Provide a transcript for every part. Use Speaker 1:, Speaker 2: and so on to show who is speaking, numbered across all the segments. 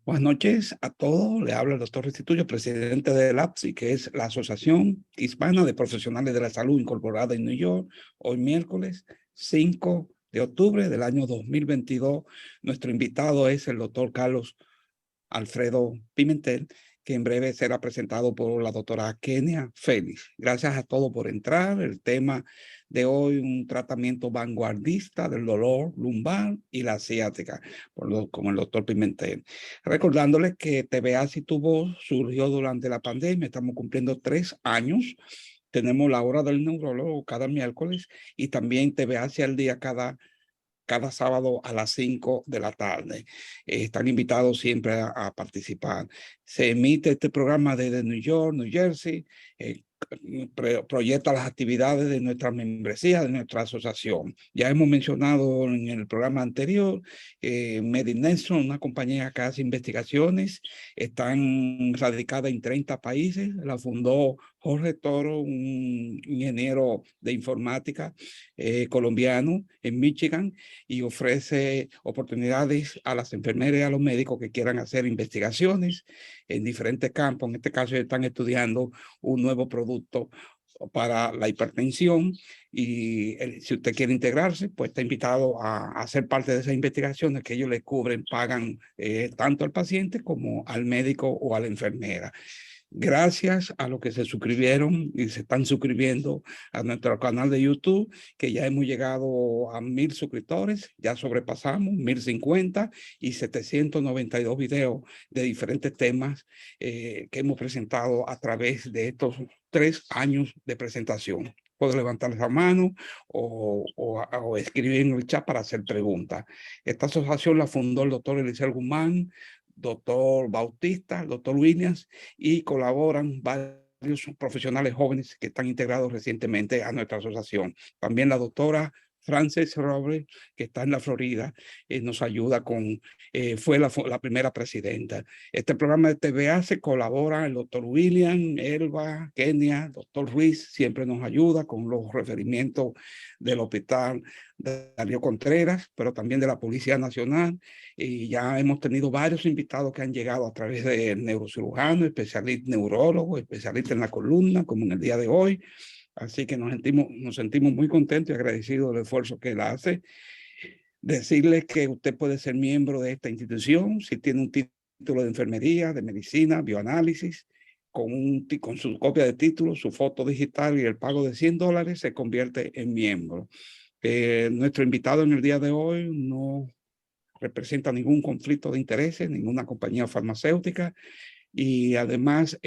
Speaker 1: Buenas noches a todos. Le habla el doctor Restituyo, presidente de APSI, que es la Asociación Hispana de Profesionales de la Salud incorporada en New York. Hoy miércoles 5 de octubre del año 2022. Nuestro invitado es el doctor Carlos Alfredo Pimentel, que en breve será presentado por la doctora Kenia Félix. Gracias a todos por entrar. El tema de hoy, un tratamiento vanguardista del dolor lumbar y la ciática, con el doctor Pimentel. Recordándoles que TVA Si Tu Voz surgió durante la pandemia. Estamos cumpliendo 3 años. Tenemos la hora del neurólogo cada miércoles y también TVA Si al Día cada sábado a las 5 de la tarde. Están invitados siempre a participar. Se emite este programa desde New York, New Jersey, proyecta las actividades de nuestra membresía, de nuestra asociación. Ya hemos mencionado en el programa anterior, Medination, una compañía que hace investigaciones, están radicadas en 30 países, la fundó Jorge Toro, un ingeniero de informática colombiano en Michigan, y ofrece oportunidades a las enfermeras y a los médicos que quieran hacer investigaciones en diferentes campos. En este caso están estudiando un nuevo producto para la hipertensión y si usted quiere integrarse, pues está invitado a ser parte de esas investigaciones que ellos le cubren, pagan tanto al paciente como al médico o a la enfermera. Gracias a los que se suscribieron y se están suscribiendo a nuestro canal de YouTube, que ya hemos llegado a 1000 suscriptores, ya sobrepasamos 1050 y 792 videos de diferentes temas que hemos presentado a través de estos 3 años de presentación. Puedo levantar la mano o escribir en el chat para hacer preguntas. Esta asociación la fundó el doctor Eliseo Guzmán, doctor Bautista, doctor Williams, y colaboran varios profesionales jóvenes que están integrados recientemente a nuestra asociación. También la doctora Frances Robles, que está en la Florida, nos ayuda con, fue la primera presidenta. Este programa de TVA se colabora el doctor William, Elba, Kenia, doctor Ruiz, siempre nos ayuda con los referimientos del hospital de Darío Contreras, pero también de la Policía Nacional. Y ya hemos tenido varios invitados que han llegado a través de neurocirujanos, especialistas, neurólogos, especialistas en la columna, como en el día de hoy. Así que nos sentimos muy contentos y agradecidos del esfuerzo que él hace. Decirles que usted puede ser miembro de esta institución si tiene un título de enfermería, de medicina, bioanálisis, con su copia de título, su foto digital y el pago de $100 se convierte en miembro. Nuestro invitado en el día de hoy no representa ningún conflicto de intereses, ninguna compañía farmacéutica, y además,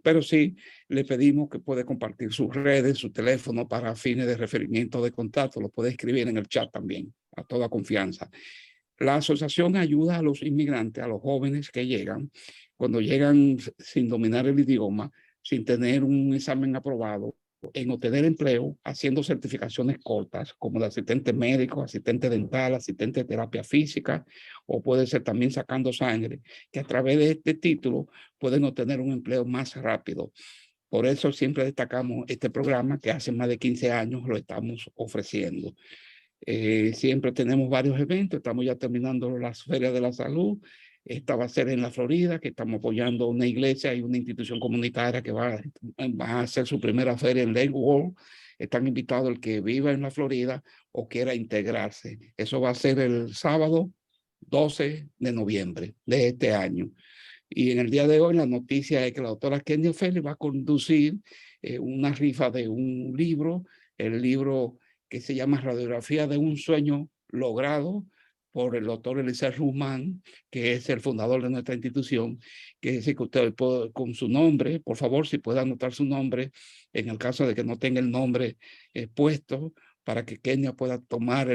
Speaker 1: pero sí le pedimos que puede compartir sus redes, su teléfono para fines de referimiento de contacto, lo puede escribir en el chat también, a toda confianza. La asociación ayuda a los inmigrantes, a los jóvenes que llegan, cuando llegan sin dominar el idioma, sin tener un examen aprobado, en obtener empleo haciendo certificaciones cortas, como de asistente médico, asistente dental, asistente de terapia física, o puede ser también sacando sangre, que a través de este título pueden obtener un empleo más rápido. Por eso siempre destacamos este programa que hace más de 15 años lo estamos ofreciendo. Siempre tenemos varios eventos, estamos ya terminando las ferias de la salud. Esta va a ser en la Florida, que estamos apoyando una iglesia y una institución comunitaria que va a hacer su primera feria en Lake World. Están invitados el que viva en la Florida o quiera integrarse. Eso va a ser el sábado 12 de noviembre de este año. Y en el día de hoy la noticia es que la doctora Kenia Félix va a conducir una rifa de un libro, el libro que se llama Radiografía de un sueño logrado, por el doctor Eliseo Guzmán, que es el fundador de nuestra institución, que dice que usted puede, con su nombre, por favor, si puede anotar su nombre, en el caso de que no tenga el nombre puesto, para que Kenia pueda tomar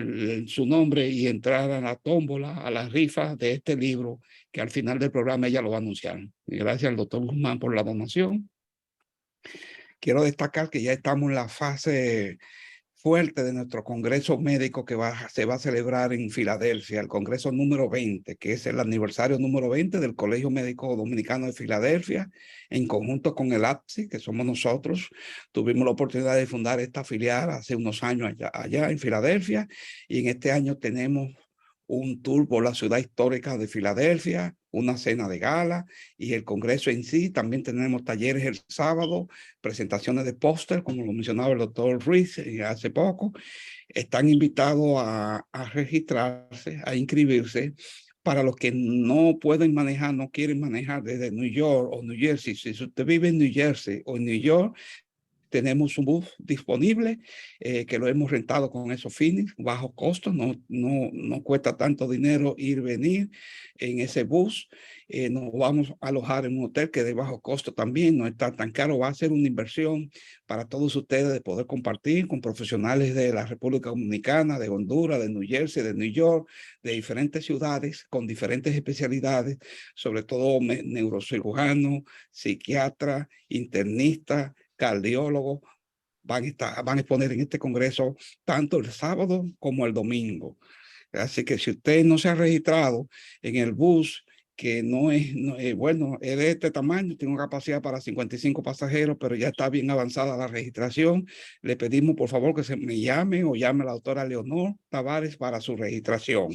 Speaker 1: su nombre y entrar a la tómbola, a la rifa de este libro, que al final del programa ella lo va a anunciar. Y gracias al doctor Guzmán por la donación. Quiero destacar que ya estamos en la fase fuerte de nuestro congreso médico que se va a celebrar en Filadelfia, el congreso número 20, que es el aniversario número 20 del Colegio Médico Dominicano de Filadelfia, en conjunto con el APSI, que somos nosotros. Tuvimos la oportunidad de fundar esta filial hace unos años allá en Filadelfia, y en este año tenemos un tour por la ciudad histórica de Filadelfia, una cena de gala y el congreso en sí. También tenemos talleres el sábado, presentaciones de póster, como lo mencionaba el doctor Ruiz hace poco. Están invitados a registrarse, a inscribirse. Para los que no pueden manejar, no quieren manejar desde New York o New Jersey, si usted vive en New Jersey o en New York, tenemos un bus disponible que lo hemos rentado con esos fines, bajo costo, no cuesta tanto dinero ir, venir en ese bus. Nos vamos a alojar en un hotel que de bajo costo también, no está tan caro, va a ser una inversión para todos ustedes de poder compartir con profesionales de la República Dominicana, de Honduras, de New Jersey, de New York, de diferentes ciudades con diferentes especialidades, sobre todo neurocirujano, psiquiatra, internista, cardiólogos, van a exponer en este congreso tanto el sábado como el domingo. Así que si usted no se ha registrado en el bus, que bueno, es de este tamaño, tiene una capacidad para 55 pasajeros, pero ya está bien avanzada la registración, le pedimos por favor que se me llame o llame a la doctora Leonor Tavares para su registración.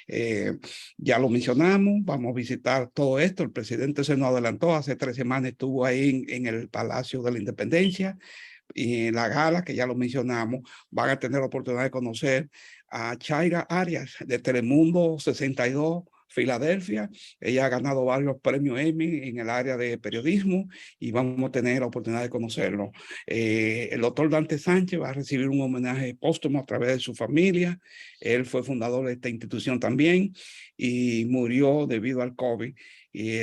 Speaker 1: Eh, ya lo mencionamos, vamos a visitar todo esto. El presidente se nos adelantó, hace 3 semanas estuvo ahí en el Palacio de la Independencia y en la gala, que ya lo mencionamos, van a tener la oportunidad de conocer a Chaira Arias de Telemundo 62, Filadelfia. Ella ha ganado varios premios Emmy en el área de periodismo y vamos a tener la oportunidad de conocerlo. El doctor Dante Sánchez va a recibir un homenaje póstumo a través de su familia. Él fue fundador de esta institución también y murió debido al COVID. Y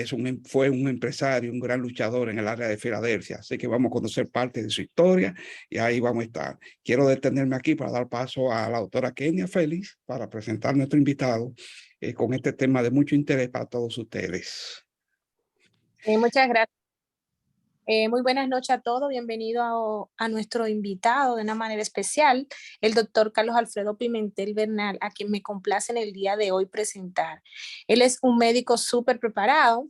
Speaker 1: fue un empresario, un gran luchador en el área de Filadelfia. Así que vamos a conocer parte de su historia y ahí vamos a estar. Quiero detenerme aquí para dar paso a la doctora Kenia Félix para presentar a nuestro invitado con este tema de mucho interés para todos ustedes.
Speaker 2: Muchas gracias. Muy buenas noches a todos. Bienvenido a nuestro invitado de una manera especial, el doctor Carlos Alfredo Pimentel Bernal, a quien me complace en el día de hoy presentar. Él es un médico súper preparado,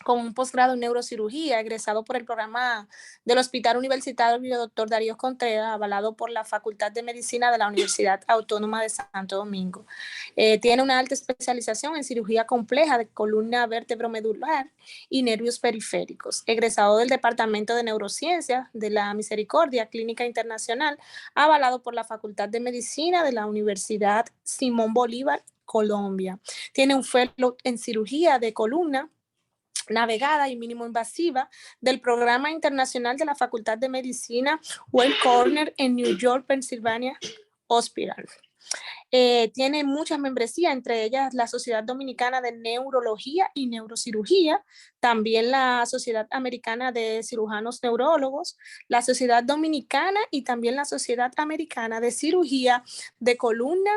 Speaker 2: con un posgrado en neurocirugía, egresado por el programa del Hospital Universitario Dr. Darío Contreras, avalado por la Facultad de Medicina de la Universidad Autónoma de Santo Domingo. Tiene una alta especialización en cirugía compleja de columna vertebromedular y nervios periféricos. Egresado del Departamento de Neurociencias de la Misericordia Clínica Internacional, avalado por la Facultad de Medicina de la Universidad Simón Bolívar, Colombia. Tiene un fellow en cirugía de columna navegada y mínimo invasiva del Programa Internacional de la Facultad de Medicina Wayne Corner en New York, Pennsylvania Hospital. Tiene muchas membresías, entre ellas la Sociedad Dominicana de Neurología y Neurocirugía, también la Sociedad Americana de Cirujanos Neurólogos, la Sociedad Dominicana y también la Sociedad Americana de Cirugía de Columna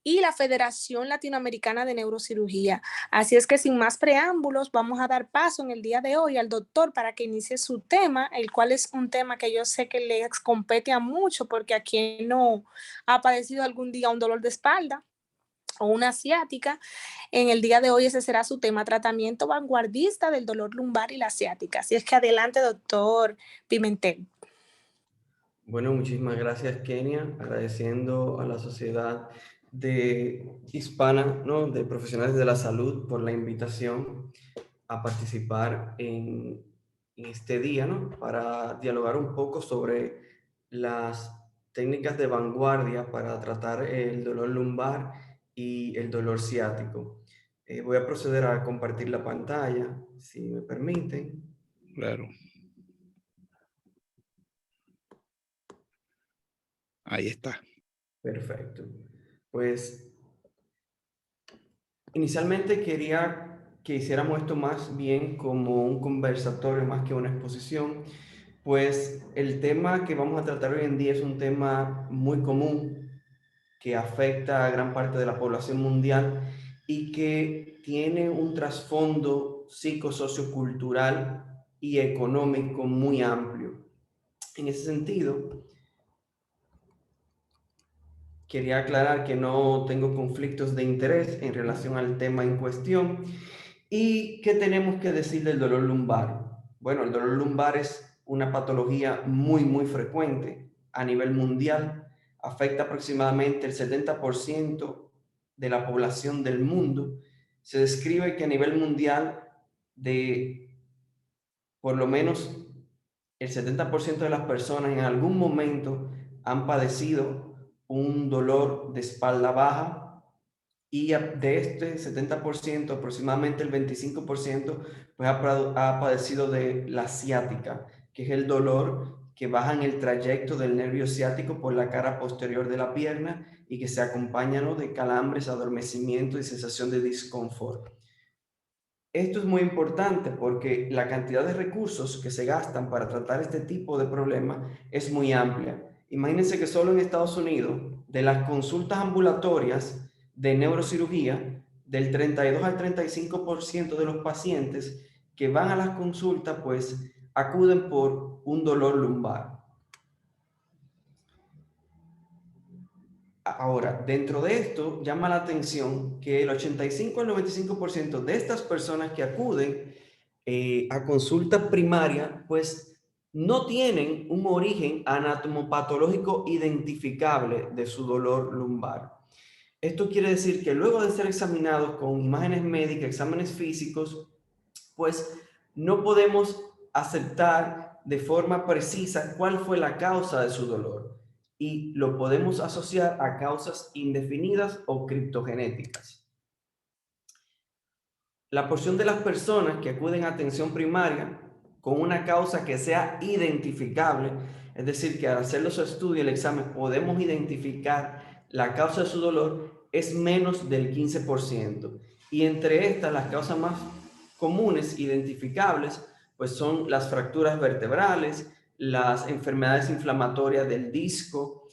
Speaker 2: y la Federación Latinoamericana de Neurocirugía. Así es que sin más preámbulos, vamos a dar paso en el día de hoy al doctor para que inicie su tema, el cual es un tema que yo sé que le compete a mucho, porque a quien no ha padecido algún día un dolor de espalda o una ciática, en el día de hoy ese será su tema, tratamiento vanguardista del dolor lumbar y la ciática. Así es que adelante, doctor Pimentel.
Speaker 3: Bueno, muchísimas gracias, Kenia, agradeciendo a la Sociedad Hispana, ¿no?, de Profesionales de la Salud por la invitación a participar en este día, ¿no?, para dialogar un poco sobre las técnicas de vanguardia para tratar el dolor lumbar y el dolor ciático. Voy a proceder a compartir la pantalla, si me permiten.
Speaker 1: Claro. Ahí está.
Speaker 3: Perfecto. Pues inicialmente quería que hiciéramos esto más bien como un conversatorio más que una exposición, pues el tema que vamos a tratar hoy en día es un tema muy común que afecta a gran parte de la población mundial y que tiene un trasfondo psicosociocultural y económico muy amplio. En ese sentido, quería aclarar que no tengo conflictos de interés en relación al tema en cuestión. ¿Y qué tenemos que decir del dolor lumbar? Bueno, el dolor lumbar es una patología muy frecuente a nivel mundial. afecta aproximadamente el 70% de la población del mundo. Se describe que a nivel mundial de por lo menos el 70% de las personas en algún momento han padecido un dolor de espalda baja, y de este 70%, aproximadamente el 25%, pues ha padecido de la ciática, que es el dolor que baja en el trayecto del nervio ciático por la cara posterior de la pierna y que se acompaña, ¿no?, de calambres, adormecimiento y sensación de disconfort. Esto es muy importante porque la cantidad de recursos que se gastan para tratar este tipo de problemas es muy amplia. Imagínense que solo en Estados Unidos, de las consultas ambulatorias de neurocirugía, del 32 al 35% de los pacientes que van a las consultas, pues acuden por un dolor lumbar. Ahora, dentro de esto, llama la atención que el 85 al 95% de estas personas que acuden a consulta primaria, pues no tienen un origen anatomopatológico identificable de su dolor lumbar. Esto quiere decir que luego de ser examinados con imágenes médicas, exámenes físicos, pues no podemos aceptar de forma precisa cuál fue la causa de su dolor, y lo podemos asociar a causas indefinidas o criptogenéticas. La porción de las personas que acuden a atención primaria con una causa que sea identificable, es decir, que al hacer los estudios, el examen, podemos identificar la causa de su dolor, es menos del 15%. Y entre estas, las causas más comunes identificables, pues son las fracturas vertebrales, las enfermedades inflamatorias del disco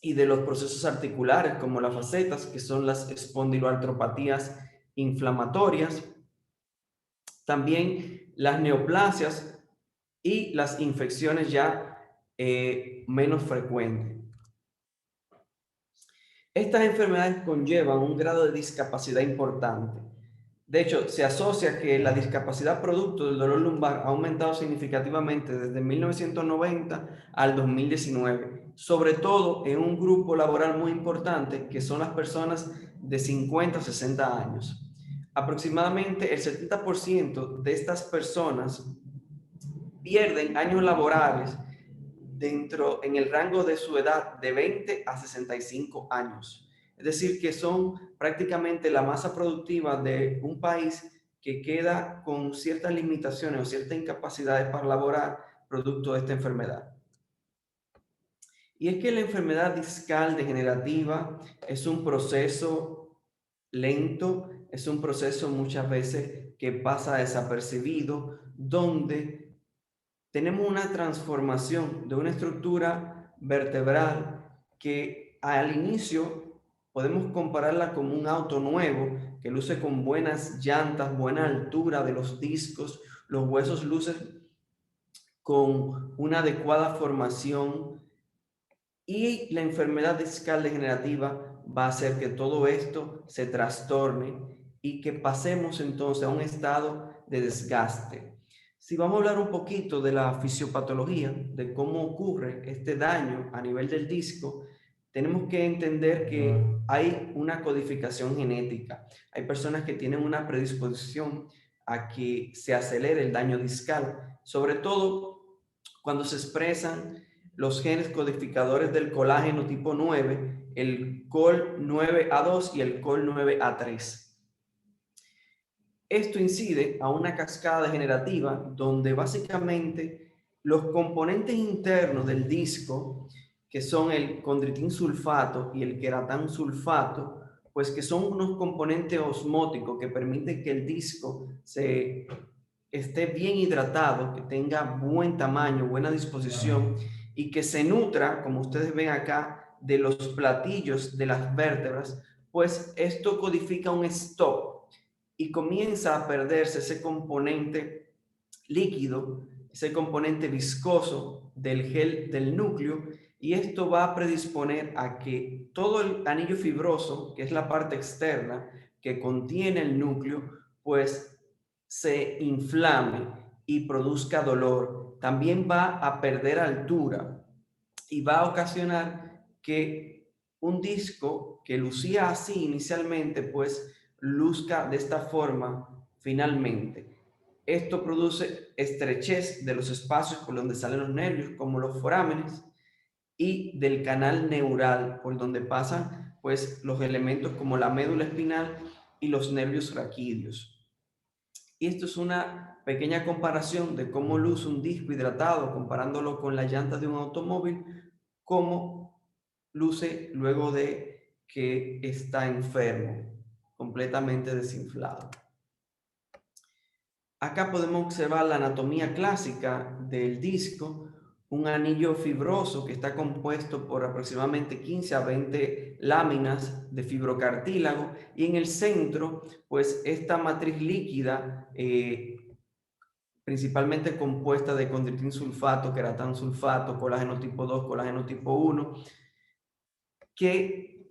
Speaker 3: y de los procesos articulares, como las facetas, que son las espondiloartropatías inflamatorias, también las neoplasias y las infecciones ya menos frecuentes. Estas enfermedades conllevan un grado de discapacidad importante. De hecho, se asocia que la discapacidad producto del dolor lumbar ha aumentado significativamente desde 1990 al 2019, sobre todo en un grupo laboral muy importante, que son las personas de 50 a 60 años. Aproximadamente el 70% de estas personas pierden años laborales en el rango de su edad de 20 a 65 años. Es decir, que son prácticamente la masa productiva de un país que queda con ciertas limitaciones o ciertas incapacidades para laborar producto de esta enfermedad. Y es que la enfermedad discal degenerativa es un proceso lento, es un proceso muchas veces que pasa desapercibido, donde tenemos una transformación de una estructura vertebral que al inicio podemos compararla como un auto nuevo que luce con buenas llantas, buena altura de los discos, los huesos lucen con una adecuada formación, y la enfermedad discal degenerativa va a hacer que todo esto se trastorne y que pasemos entonces a un estado de desgaste. Si vamos a hablar un poquito de la fisiopatología, de cómo ocurre este daño a nivel del disco, tenemos que entender que hay una codificación genética. Hay personas que tienen una predisposición a que se acelere el daño discal, sobre todo cuando se expresan los genes codificadores del colágeno tipo 9, el COL9A2 y el COL9A3. Esto incide a una cascada degenerativa donde básicamente los componentes internos del disco, que son el condritin sulfato y el queratán sulfato, pues que son unos componentes osmóticos que permiten que el disco esté bien hidratado, que tenga buen tamaño, buena disposición y que se nutra, como ustedes ven acá, de los platillos de las vértebras, pues esto codifica un stop y comienza a perderse ese componente líquido, ese componente viscoso del gel del núcleo, y esto va a predisponer a que todo el anillo fibroso, que es la parte externa que contiene el núcleo, pues se inflame y produzca dolor. También va a perder altura y va a ocasionar que un disco que lucía así inicialmente, pues luzca de esta forma finalmente. Esto produce estrechez de los espacios por donde salen los nervios, como los forámenes, y del canal neural, por donde pasan pues los elementos como la médula espinal y los nervios raquídeos. Y esto es una pequeña comparación de cómo luce un disco hidratado, comparándolo con la llanta de un automóvil, cómo luce luego de que está enfermo, completamente desinflado. Acá podemos observar la anatomía clásica del disco, un anillo fibroso que está compuesto por aproximadamente 15 a 20 láminas de fibrocartílago, y en el centro, pues esta matriz líquida, principalmente compuesta de condritin sulfato, queratan sulfato, colágeno tipo 2, colágeno tipo 1, que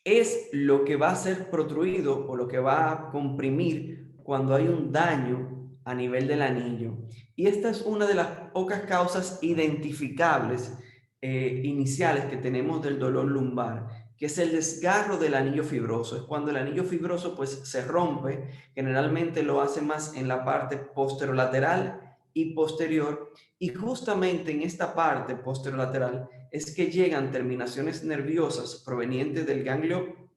Speaker 3: es lo que va a ser protruido o lo que va a comprimir cuando hay un daño a nivel del anillo. Y esta es una de las pocas causas identificables iniciales que tenemos del dolor lumbar, que es el desgarro del anillo fibroso. Es cuando el anillo fibroso pues se rompe, generalmente lo hace más en la parte posterolateral y posterior, y justamente en esta parte posterolateral es que llegan terminaciones nerviosas provenientes del ganglio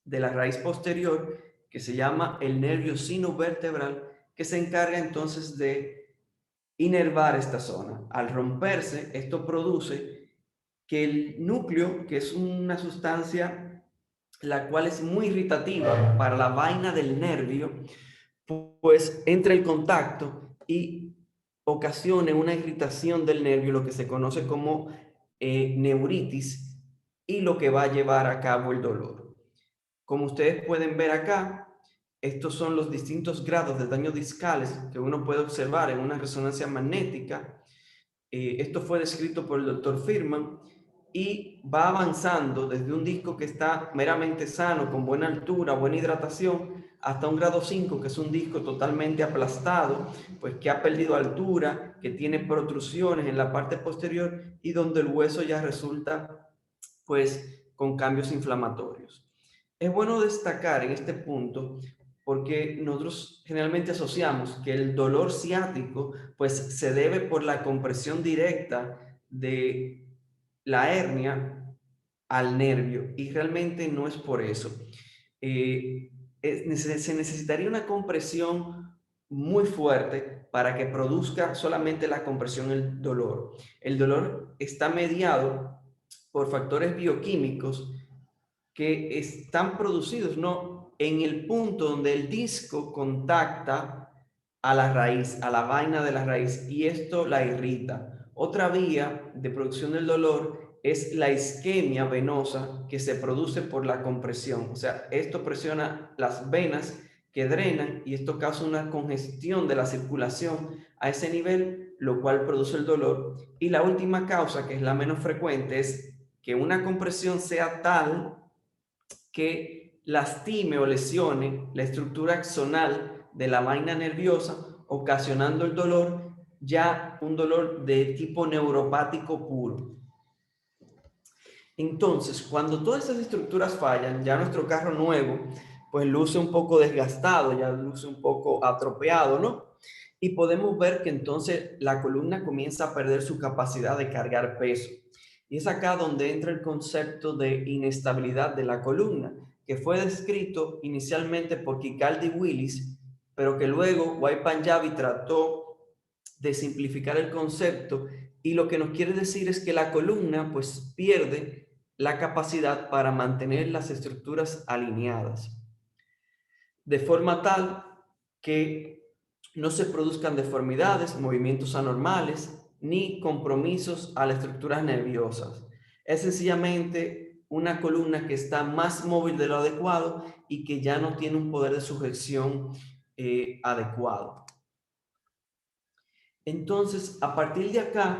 Speaker 3: de la raíz posterior, que se llama el nervio sinovertebral, que se encarga entonces de inervar esta zona. Al romperse, esto produce que el núcleo, que es una sustancia la cual es muy irritativa para la vaina del nervio, pues entre en contacto y ocasione una irritación del nervio, lo que se conoce como neuritis, y lo que va a llevar a cabo el dolor. Como ustedes pueden ver acá, estos son los distintos grados de daño discales que uno puede observar en una resonancia magnética. Esto fue descrito por el doctor Firman, y va avanzando desde un disco que está meramente sano, con buena altura, buena hidratación, hasta un grado 5, que es un disco totalmente aplastado, pues que ha perdido altura, que tiene protrusiones en la parte posterior y donde el hueso ya resulta pues con cambios inflamatorios. Es bueno destacar en este punto porque nosotros generalmente asociamos que el dolor ciático pues se debe por la compresión directa de la hernia al nervio, y realmente no es por eso. Se necesitaría una compresión muy fuerte para que produzca solamente la compresión el dolor. El dolor está mediado por factores bioquímicos que están producidos, ¿no?, en el punto donde el disco contacta a la raíz, a la vaina de la raíz, y esto la irrita. Otra vía de producción del dolor es la isquemia venosa, que se produce por la compresión. O sea, esto presiona las venas que drenan, y esto causa una congestión de la circulación a ese nivel, lo cual produce el dolor. Y la última causa, que es la menos frecuente, es que una compresión sea tal que lastime o lesione la estructura axonal de la vaina nerviosa, ocasionando el dolor, ya un dolor de tipo neuropático puro. Entonces, cuando todas estas estructuras fallan, ya nuestro carro nuevo pues luce un poco desgastado, ya luce un poco atropeado, ¿no? Y podemos ver que entonces la columna comienza a perder su capacidad de cargar peso. Y es acá donde entra el concepto de inestabilidad de la columna, que fue descrito inicialmente por Kirkcaldy Willis, pero que luego White Panjabi trató de simplificar el concepto, y lo que nos quiere decir es que la columna pues pierde la capacidad para mantener las estructuras alineadas, de forma tal que no se produzcan deformidades, movimientos anormales, ni compromisos a las estructuras nerviosas. Es sencillamente una columna que está más móvil de lo adecuado y que ya no tiene un poder de sujeción adecuado. Entonces, a partir de acá,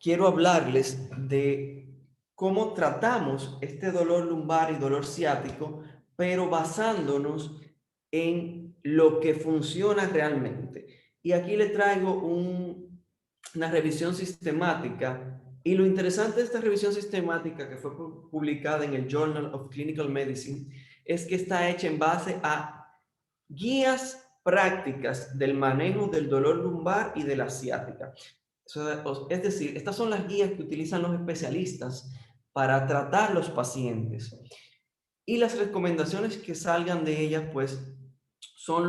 Speaker 3: quiero hablarles de cómo tratamos este dolor lumbar y dolor ciático, pero basándonos en lo que funciona realmente. Y aquí le traigo una revisión sistemática Y lo interesante de esta revisión sistemática que fue publicada en el Journal of Clinical Medicine es que está hecha en base a guías prácticas del manejo del dolor lumbar y de la ciática. Es decir, estas son las guías que utilizan los especialistas para tratar los pacientes. Y las recomendaciones que salgan de ellas, pues, son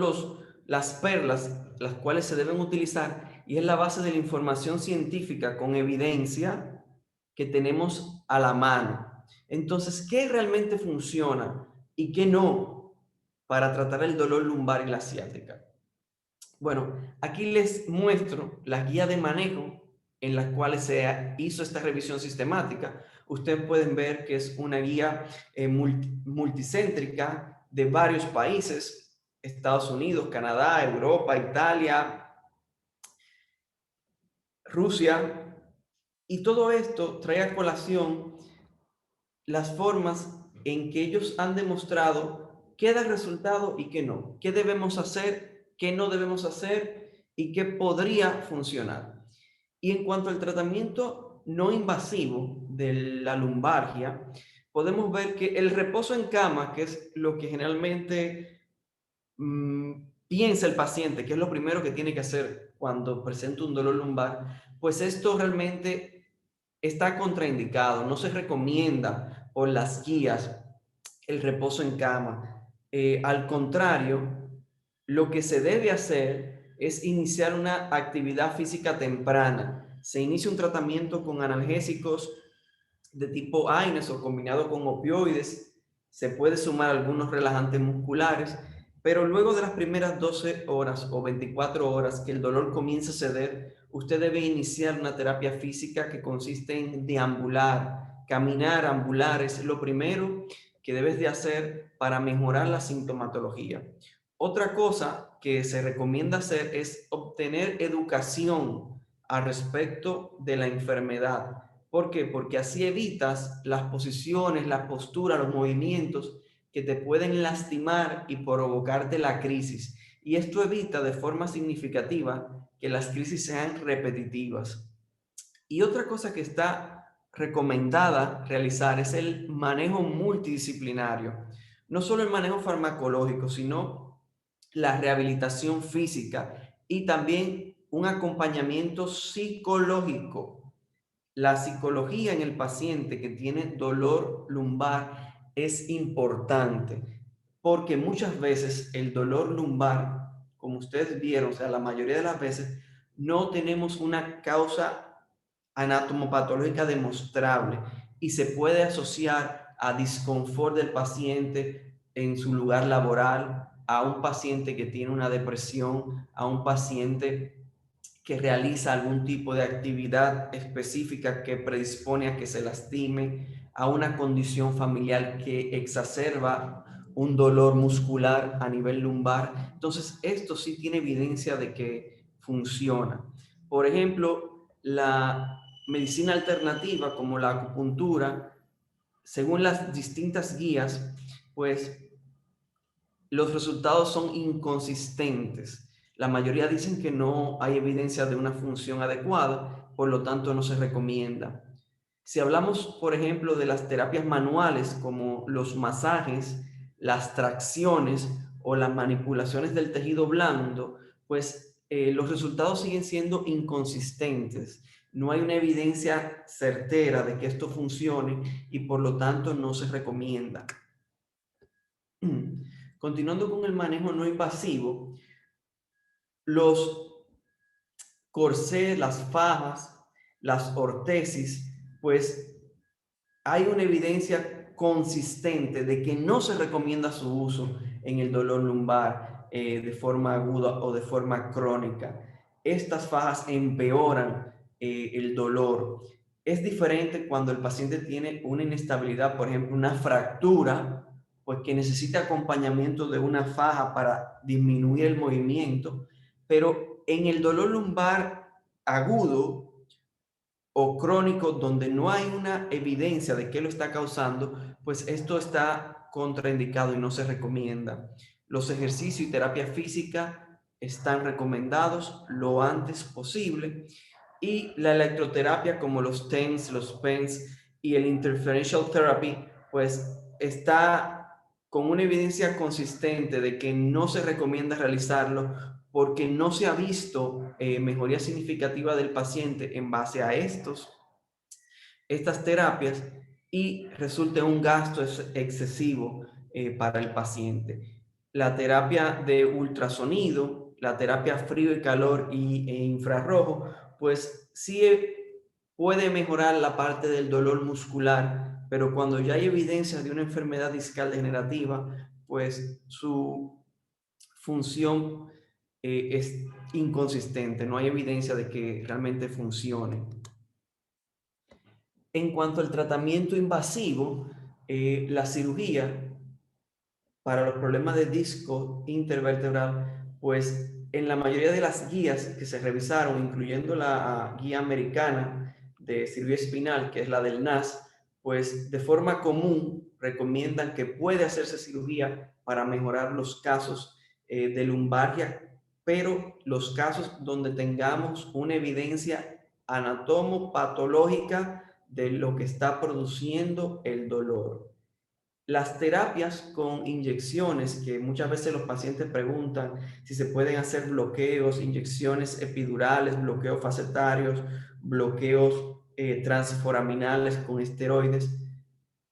Speaker 3: las perlas, las cuales se deben utilizar, y es la base de la información científica con evidencia que tenemos a la mano. Entonces, ¿qué realmente funciona y qué no para tratar el dolor lumbar y la ciática? Bueno, aquí les muestro las guías de manejo en las cuales se hizo esta revisión sistemática. Ustedes pueden ver que es una guía multicéntrica de varios países: Estados Unidos, Canadá, Europa, Italia, Rusia, y todo esto trae a colación las formas en que ellos han demostrado qué da resultado y qué no, qué debemos hacer, qué no debemos hacer y qué podría funcionar. Y en cuanto al tratamiento no invasivo de la lumbalgia, podemos ver que el reposo en cama, que es lo que generalmente piensa el paciente, que es lo primero que tiene que hacer cuando presenta un dolor lumbar, pues esto realmente está contraindicado, no se recomienda por las guías el reposo en cama. Al contrario, lo que se debe hacer es iniciar una actividad física temprana. Se inicia un tratamiento con analgésicos de tipo AINES o combinado con opioides. Se puede sumar algunos relajantes musculares, pero luego de las primeras 12 horas o 24 horas que el dolor comienza a ceder, usted debe iniciar una terapia física que consiste en deambular, caminar, ambular. Es lo primero que debes de hacer para mejorar la sintomatología. Otra cosa que se recomienda hacer es obtener educación al respecto de la enfermedad. ¿Por qué? Porque así evitas las posiciones, las posturas, los movimientos que te pueden lastimar y provocarte la crisis. Y esto evita de forma significativa que las crisis sean repetitivas. Y otra cosa que está recomendada realizar es el manejo multidisciplinario. No solo el manejo farmacológico, sino la rehabilitación física y también un acompañamiento psicológico. La psicología en el paciente que tiene dolor lumbar es importante, porque muchas veces el dolor lumbar, como ustedes vieron, o sea, la mayoría de las veces, no tenemos una causa anatomopatológica demostrable y se puede asociar a disconfort del paciente en su lugar laboral, a un paciente que tiene una depresión, a un paciente que realiza algún tipo de actividad específica que predispone a que se lastime, a una condición familiar que exacerba un dolor muscular a nivel lumbar. Entonces, esto sí tiene evidencia de que funciona. Por ejemplo, la medicina alternativa como la acupuntura, según las distintas guías, pues los resultados son inconsistentes. La mayoría dicen que no hay evidencia de una función adecuada, por lo tanto no se recomienda. Si hablamos, por ejemplo, de las terapias manuales como los masajes, las tracciones o las manipulaciones del tejido blando, pues los resultados siguen siendo inconsistentes. No hay una evidencia certera de que esto funcione y por lo tanto no se recomienda. Continuando con el manejo no invasivo, los corsés, las fajas, las ortesis, pues hay una evidencia consistente de que no se recomienda su uso en el dolor lumbar de forma aguda o de forma crónica. Estas fajas empeoran el dolor. Es diferente cuando el paciente tiene una inestabilidad, por ejemplo, una fractura, pues que necesita acompañamiento de una faja para disminuir el movimiento, pero en el dolor lumbar agudo o crónico, donde no hay una evidencia de qué lo está causando, pues esto está contraindicado y no se recomienda. Los ejercicios y terapia física están recomendados lo antes posible y la electroterapia como los TENS, los PENS y el Interferential Therapy, pues está con una evidencia consistente de que no se recomienda realizarlo porque no se ha visto mejoría significativa del paciente en base a estas terapias y resulta un gasto excesivo para el paciente. La terapia de ultrasonido, la terapia frío y calor e infrarrojo, pues sí puede mejorar la parte del dolor muscular, pero cuando ya hay evidencia de una enfermedad discal degenerativa, pues su función es inconsistente, no hay evidencia de que realmente funcione. En cuanto al tratamiento invasivo, la cirugía para los problemas de disco intervertebral, pues en la mayoría de las guías que se revisaron, incluyendo la guía americana de cirugía espinal, que es la del NAS, pues de forma común recomiendan que puede hacerse cirugía para mejorar los casos de lumbalgia, pero los casos donde tengamos una evidencia anatomopatológica de lo que está produciendo el dolor. Las terapias con inyecciones, que muchas veces los pacientes preguntan si se pueden hacer bloqueos, inyecciones epidurales, bloqueos facetarios, bloqueos transforaminales con esteroides,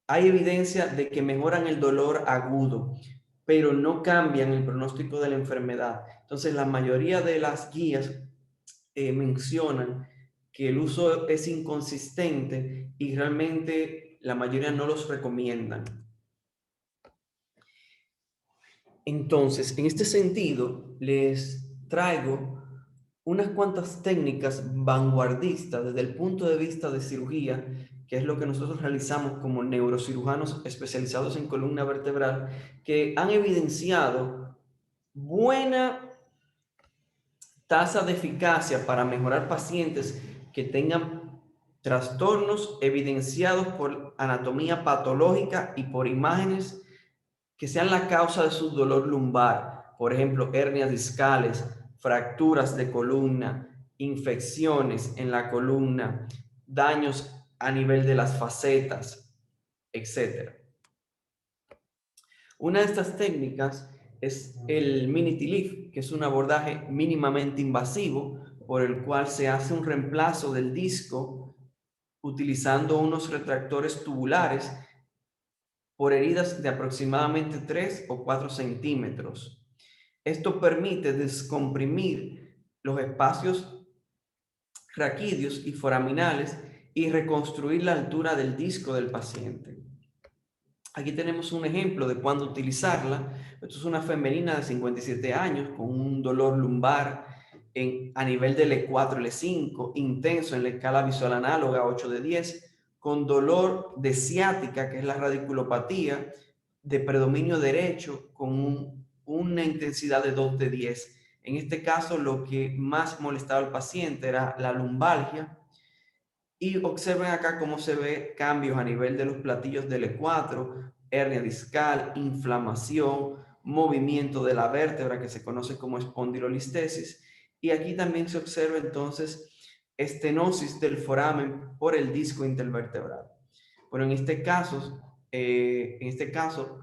Speaker 3: hay evidencia de que mejoran el dolor agudo, pero no cambian el pronóstico de la enfermedad. Entonces, la mayoría de las guías mencionan que el uso es inconsistente y realmente la mayoría no los recomiendan. Entonces, en este sentido, les traigo unas cuantas técnicas vanguardistas desde el punto de vista de cirugía, que es lo que nosotros realizamos como neurocirujanos especializados en columna vertebral, que han evidenciado buena tasa de eficacia para mejorar pacientes que tengan trastornos evidenciados por anatomía patológica y por imágenes que sean la causa de su dolor lumbar, por ejemplo, hernias discales, fracturas de columna, infecciones en la columna, daños a nivel de las facetas, etc. Una de estas técnicas es el mini TLIF, que es un abordaje mínimamente invasivo por el cual se hace un reemplazo del disco utilizando unos retractores tubulares por heridas de aproximadamente 3 o 4 centímetros. Esto permite descomprimir los espacios raquídeos y foraminales y reconstruir la altura del disco del paciente. Aquí tenemos un ejemplo de cuándo utilizarla. Esto es una femenina de 57 años con un dolor lumbar a nivel del E4, L5, intenso en la escala visual análoga 8 de 10, con dolor de ciática, que es la radiculopatía, de predominio derecho, con una intensidad de 2 de 10. En este caso, lo que más molestaba al paciente era la lumbalgia. Y observen acá cómo se ve cambios a nivel de los platillos del E4, hernia discal, inflamación, movimiento de la vértebra que se conoce como espondilolistesis. Y aquí también se observa entonces estenosis del foramen por el disco intervertebral. Bueno, en este caso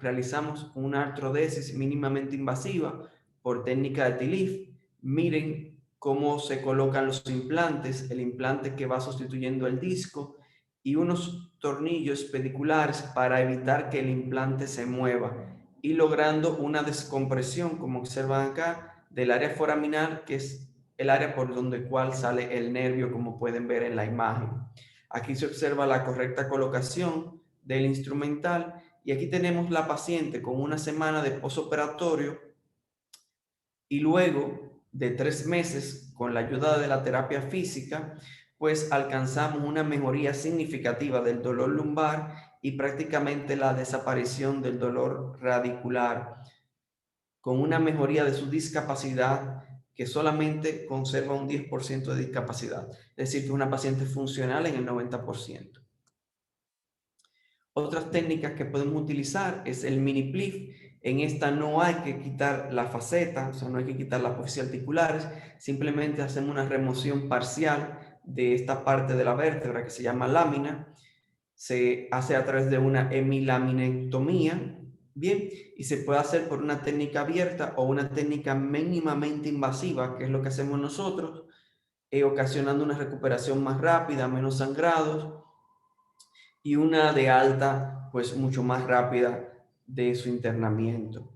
Speaker 3: realizamos una artrodesis mínimamente invasiva por técnica de TLIF. Miren cómo se colocan los implantes, el implante que va sustituyendo el disco y unos tornillos pediculares para evitar que el implante se mueva y logrando una descompresión, como observan acá, del área foraminal, que es el área por donde cual sale el nervio, como pueden ver en la imagen. Aquí se observa la correcta colocación del instrumental y aquí tenemos la paciente con una semana de posoperatorio y luego de 3 meses con la ayuda de la terapia física, pues alcanzamos una mejoría significativa del dolor lumbar y prácticamente la desaparición del dolor radicular, con una mejoría de su discapacidad que solamente conserva un 10% de discapacidad, es decir, que una paciente funcional en el 90%. Otras técnicas que podemos utilizar es el mini PLIF. En esta no hay que quitar la faceta, o sea, no hay que quitar las apófisis articulares, simplemente hacemos una remoción parcial de esta parte de la vértebra que se llama lámina. Se hace a través de una hemilaminectomía, bien, y se puede hacer por una técnica abierta o una técnica mínimamente invasiva, que es lo que hacemos nosotros, ocasionando una recuperación más rápida, menos sangrados, y una de alta, pues mucho más rápida de su internamiento.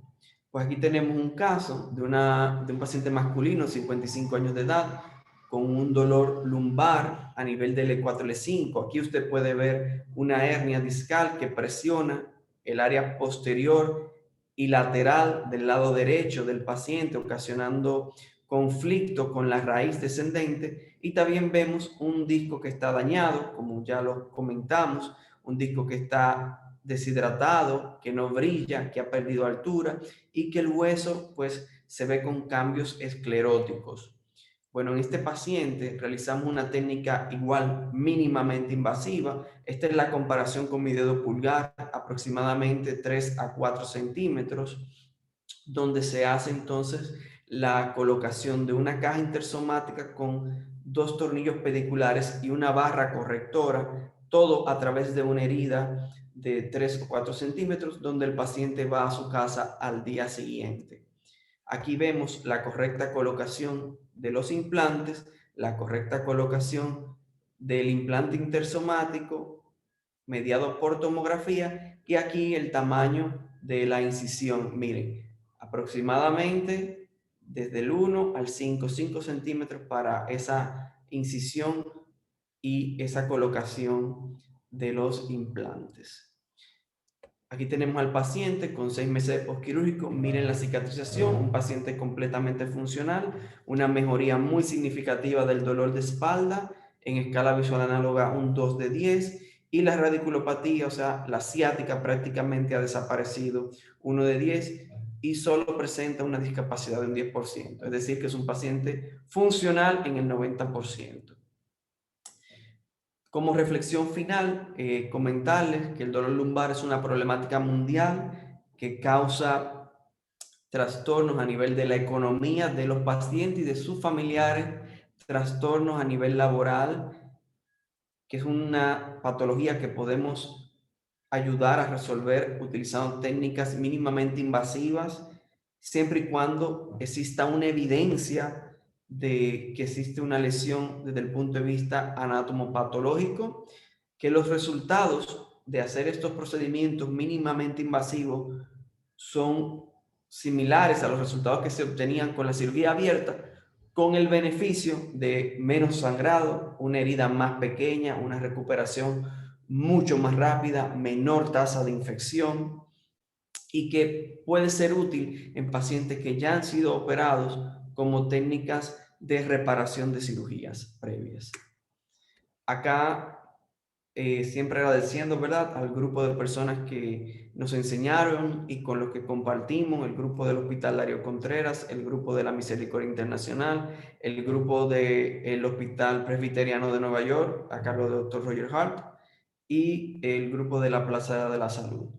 Speaker 3: Pues aquí tenemos un caso de un paciente masculino, 55 años de edad, con un dolor lumbar a nivel del L4-L5. Aquí usted puede ver una hernia discal que presiona el área posterior y lateral del lado derecho del paciente, ocasionando conflicto con la raíz descendente. Y también vemos un disco que está dañado, como ya lo comentamos, un disco que está deshidratado, que no brilla, que ha perdido altura y que el hueso pues se ve con cambios escleróticos. Bueno, en este paciente realizamos una técnica igual mínimamente invasiva. Esta es la comparación con mi dedo pulgar, aproximadamente 3 a 4 centímetros, donde se hace entonces la colocación de una caja intersomática con 2 tornillos pediculares y una barra correctora, todo a través de una herida de 3 o 4 centímetros, donde el paciente va a su casa al día siguiente. Aquí vemos la correcta colocación de los implantes, la correcta colocación del implante intersomático mediado por tomografía y aquí el tamaño de la incisión. Miren, aproximadamente desde el 1 al 5 centímetros para esa incisión y esa colocación de los implantes. Aquí tenemos al paciente con 6 meses de posquirúrgico. Miren la cicatrización, un paciente completamente funcional, una mejoría muy significativa del dolor de espalda, en escala visual análoga un 2 de 10, y la radiculopatía, o sea, la ciática prácticamente ha desaparecido, 1 de 10, y solo presenta una discapacidad de un 10%, es decir, que es un paciente funcional en el 90%. Como reflexión final, comentarles que el dolor lumbar es una problemática mundial que causa trastornos a nivel de la economía de los pacientes y de sus familiares, trastornos a nivel laboral, que es una patología que podemos ayudar a resolver utilizando técnicas mínimamente invasivas, siempre y cuando exista una evidencia de que existe una lesión desde el punto de vista anatomopatológico, que los resultados de hacer estos procedimientos mínimamente invasivos son similares a los resultados que se obtenían con la cirugía abierta, con el beneficio de menos sangrado, una herida más pequeña, una recuperación mucho más rápida, menor tasa de infección y que puede ser útil en pacientes que ya han sido operados como técnicas de reparación de cirugías previas. Acá siempre agradeciendo, ¿verdad?, al grupo de personas que nos enseñaron y con los que compartimos, el grupo del Hospital Darío Contreras, el grupo de la Misericordia Internacional, el grupo del Hospital Presbiteriano de Nueva York, a cargo del Dr. Roger Hart, y el grupo de la Plaza de la Salud.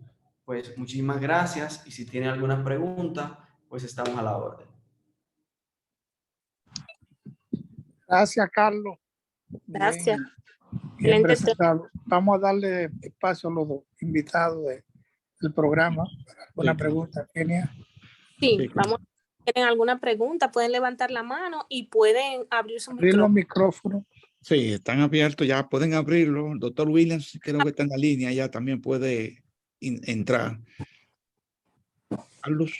Speaker 3: Pues muchísimas gracias y si tienen alguna pregunta, pues estamos a la orden.
Speaker 4: Gracias, Carlos.
Speaker 2: Gracias.
Speaker 4: Bien presentado. Vamos a darle espacio a los dos invitados del programa. ¿Alguna pregunta, Kenia?
Speaker 2: Sí, vamos. ¿Tienen alguna pregunta? Pueden levantar la mano y pueden abrir su
Speaker 4: micrófono.
Speaker 1: Sí, están abiertos, ya pueden abrirlo. El doctor Williams creo que está en la línea, ya también puede entrar. Carlos.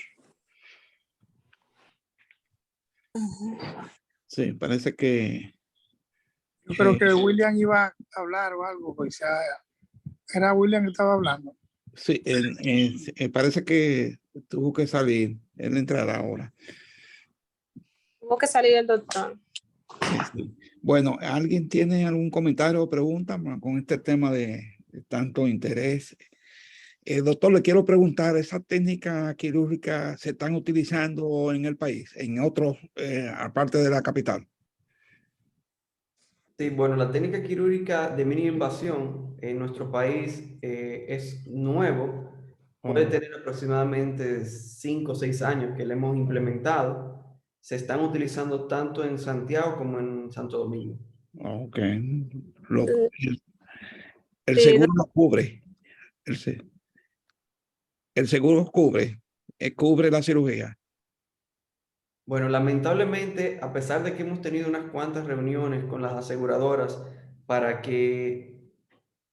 Speaker 1: Sí, parece que...
Speaker 4: Yo creo que William iba a hablar o algo, pues era William que estaba hablando.
Speaker 1: Sí, parece que tuvo que salir, él entrará ahora.
Speaker 2: Tuvo que salir el doctor.
Speaker 1: Sí, sí. Bueno, ¿alguien tiene algún comentario o pregunta con este tema de tanto interés? Doctor, le quiero preguntar, ¿esas técnicas quirúrgicas se están utilizando en el país, en otros, aparte de la capital?
Speaker 3: Sí, bueno, la técnica quirúrgica de mínima invasión en nuestro país es nuevo. Puede tener aproximadamente 5 o 6 años que la hemos implementado. Se están utilizando tanto en Santiago como en Santo Domingo.
Speaker 1: Ok. Lo-
Speaker 2: Eh,
Speaker 1: el
Speaker 2: sí,
Speaker 1: seguro lo cubre. El, el seguro cubre la cirugía.
Speaker 3: Bueno, lamentablemente, a pesar de que hemos tenido unas cuantas reuniones con las aseguradoras para que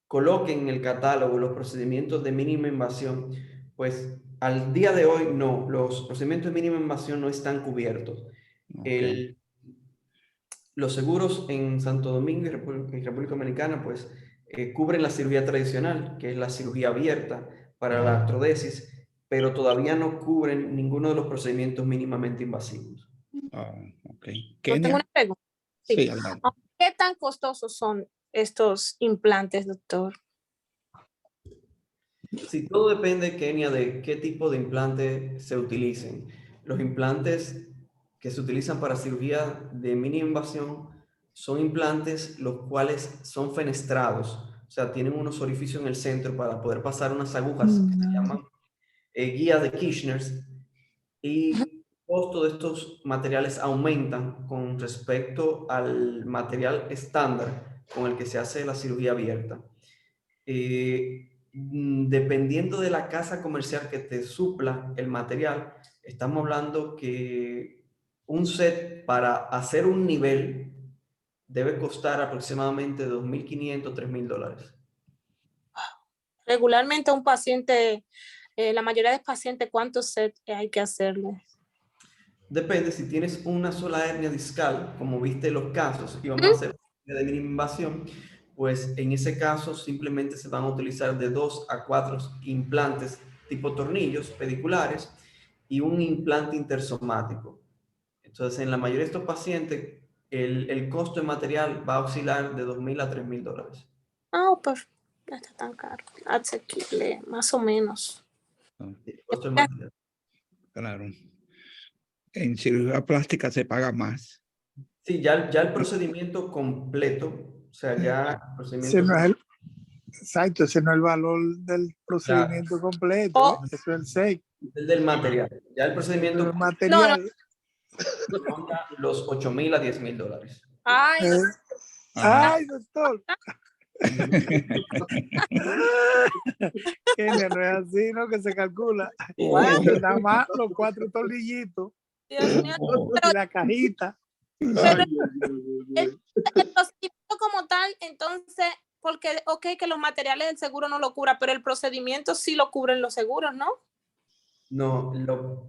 Speaker 3: coloquen en el catálogo los procedimientos de mínima invasión, pues al día de hoy no, los procedimientos de mínima invasión no están cubiertos.
Speaker 1: Ok.
Speaker 3: Los seguros en Santo Domingo y República Dominicana pues cubren la cirugía tradicional, que es la cirugía abierta para la artrodesis, pero todavía no cubren ninguno de los procedimientos mínimamente invasivos.
Speaker 1: Ah, ok.
Speaker 2: yo tengo
Speaker 1: Kenia.
Speaker 2: una pregunta. Sí.
Speaker 1: Sí, adelante.
Speaker 2: ¿Qué tan costosos son estos implantes, doctor?
Speaker 3: Sí, todo depende, Kenia, de qué tipo de implante se utilicen. Los implantes que se utilizan para cirugía de mínima invasión son implantes los cuales son fenestrados, o sea, tienen unos orificios en el centro para poder pasar unas agujas que se llaman guía de Kirchner's, y el costo de estos materiales aumentan con respecto al material estándar con el que se hace la cirugía abierta. Dependiendo de la casa comercial que te supla el material, estamos hablando que un set para hacer un nivel debe costar aproximadamente $2.500, $3.000.
Speaker 2: Regularmente a un paciente, la mayoría de pacientes, ¿cuántos sets hay que hacerle?
Speaker 3: Depende, si tienes una sola hernia discal, como viste en los casos, y vamos a hacer de mínima invasión, pues en ese caso simplemente se van a utilizar de 2 a 4 implantes tipo tornillos pediculares y un implante intersomático. Entonces, en la mayoría de estos pacientes, el costo de material va a oscilar de $2.000 a $3.000.
Speaker 2: Ah, pues no está tan caro. Asequible, más o menos.
Speaker 3: El costo del material.
Speaker 1: Claro. En cirugía plástica se paga más.
Speaker 3: Sí, ya el procedimiento completo, o sea, ya el procedimiento...
Speaker 4: Ese no es exacto, ese no es el valor del procedimiento completo,
Speaker 2: Oh,
Speaker 4: eso es el 6.
Speaker 3: El del material. Ya el procedimiento
Speaker 4: El
Speaker 2: no, no.
Speaker 4: material.
Speaker 3: ronda los $8.000 a $10.000.
Speaker 2: Ay,
Speaker 4: eh,
Speaker 1: Ajá.
Speaker 4: ay, doctor. Kenia, no es así, ¿no? Que se calcula.
Speaker 2: wow,
Speaker 4: Eso es nada más los 4 tornillitos
Speaker 2: Dios mío.
Speaker 1: Oh,
Speaker 4: y la cajita.
Speaker 2: Pero el procedimiento como tal, entonces, porque, ok, que los materiales del seguro no lo cubran, pero el procedimiento sí lo cubren los seguros, ¿no?
Speaker 3: No,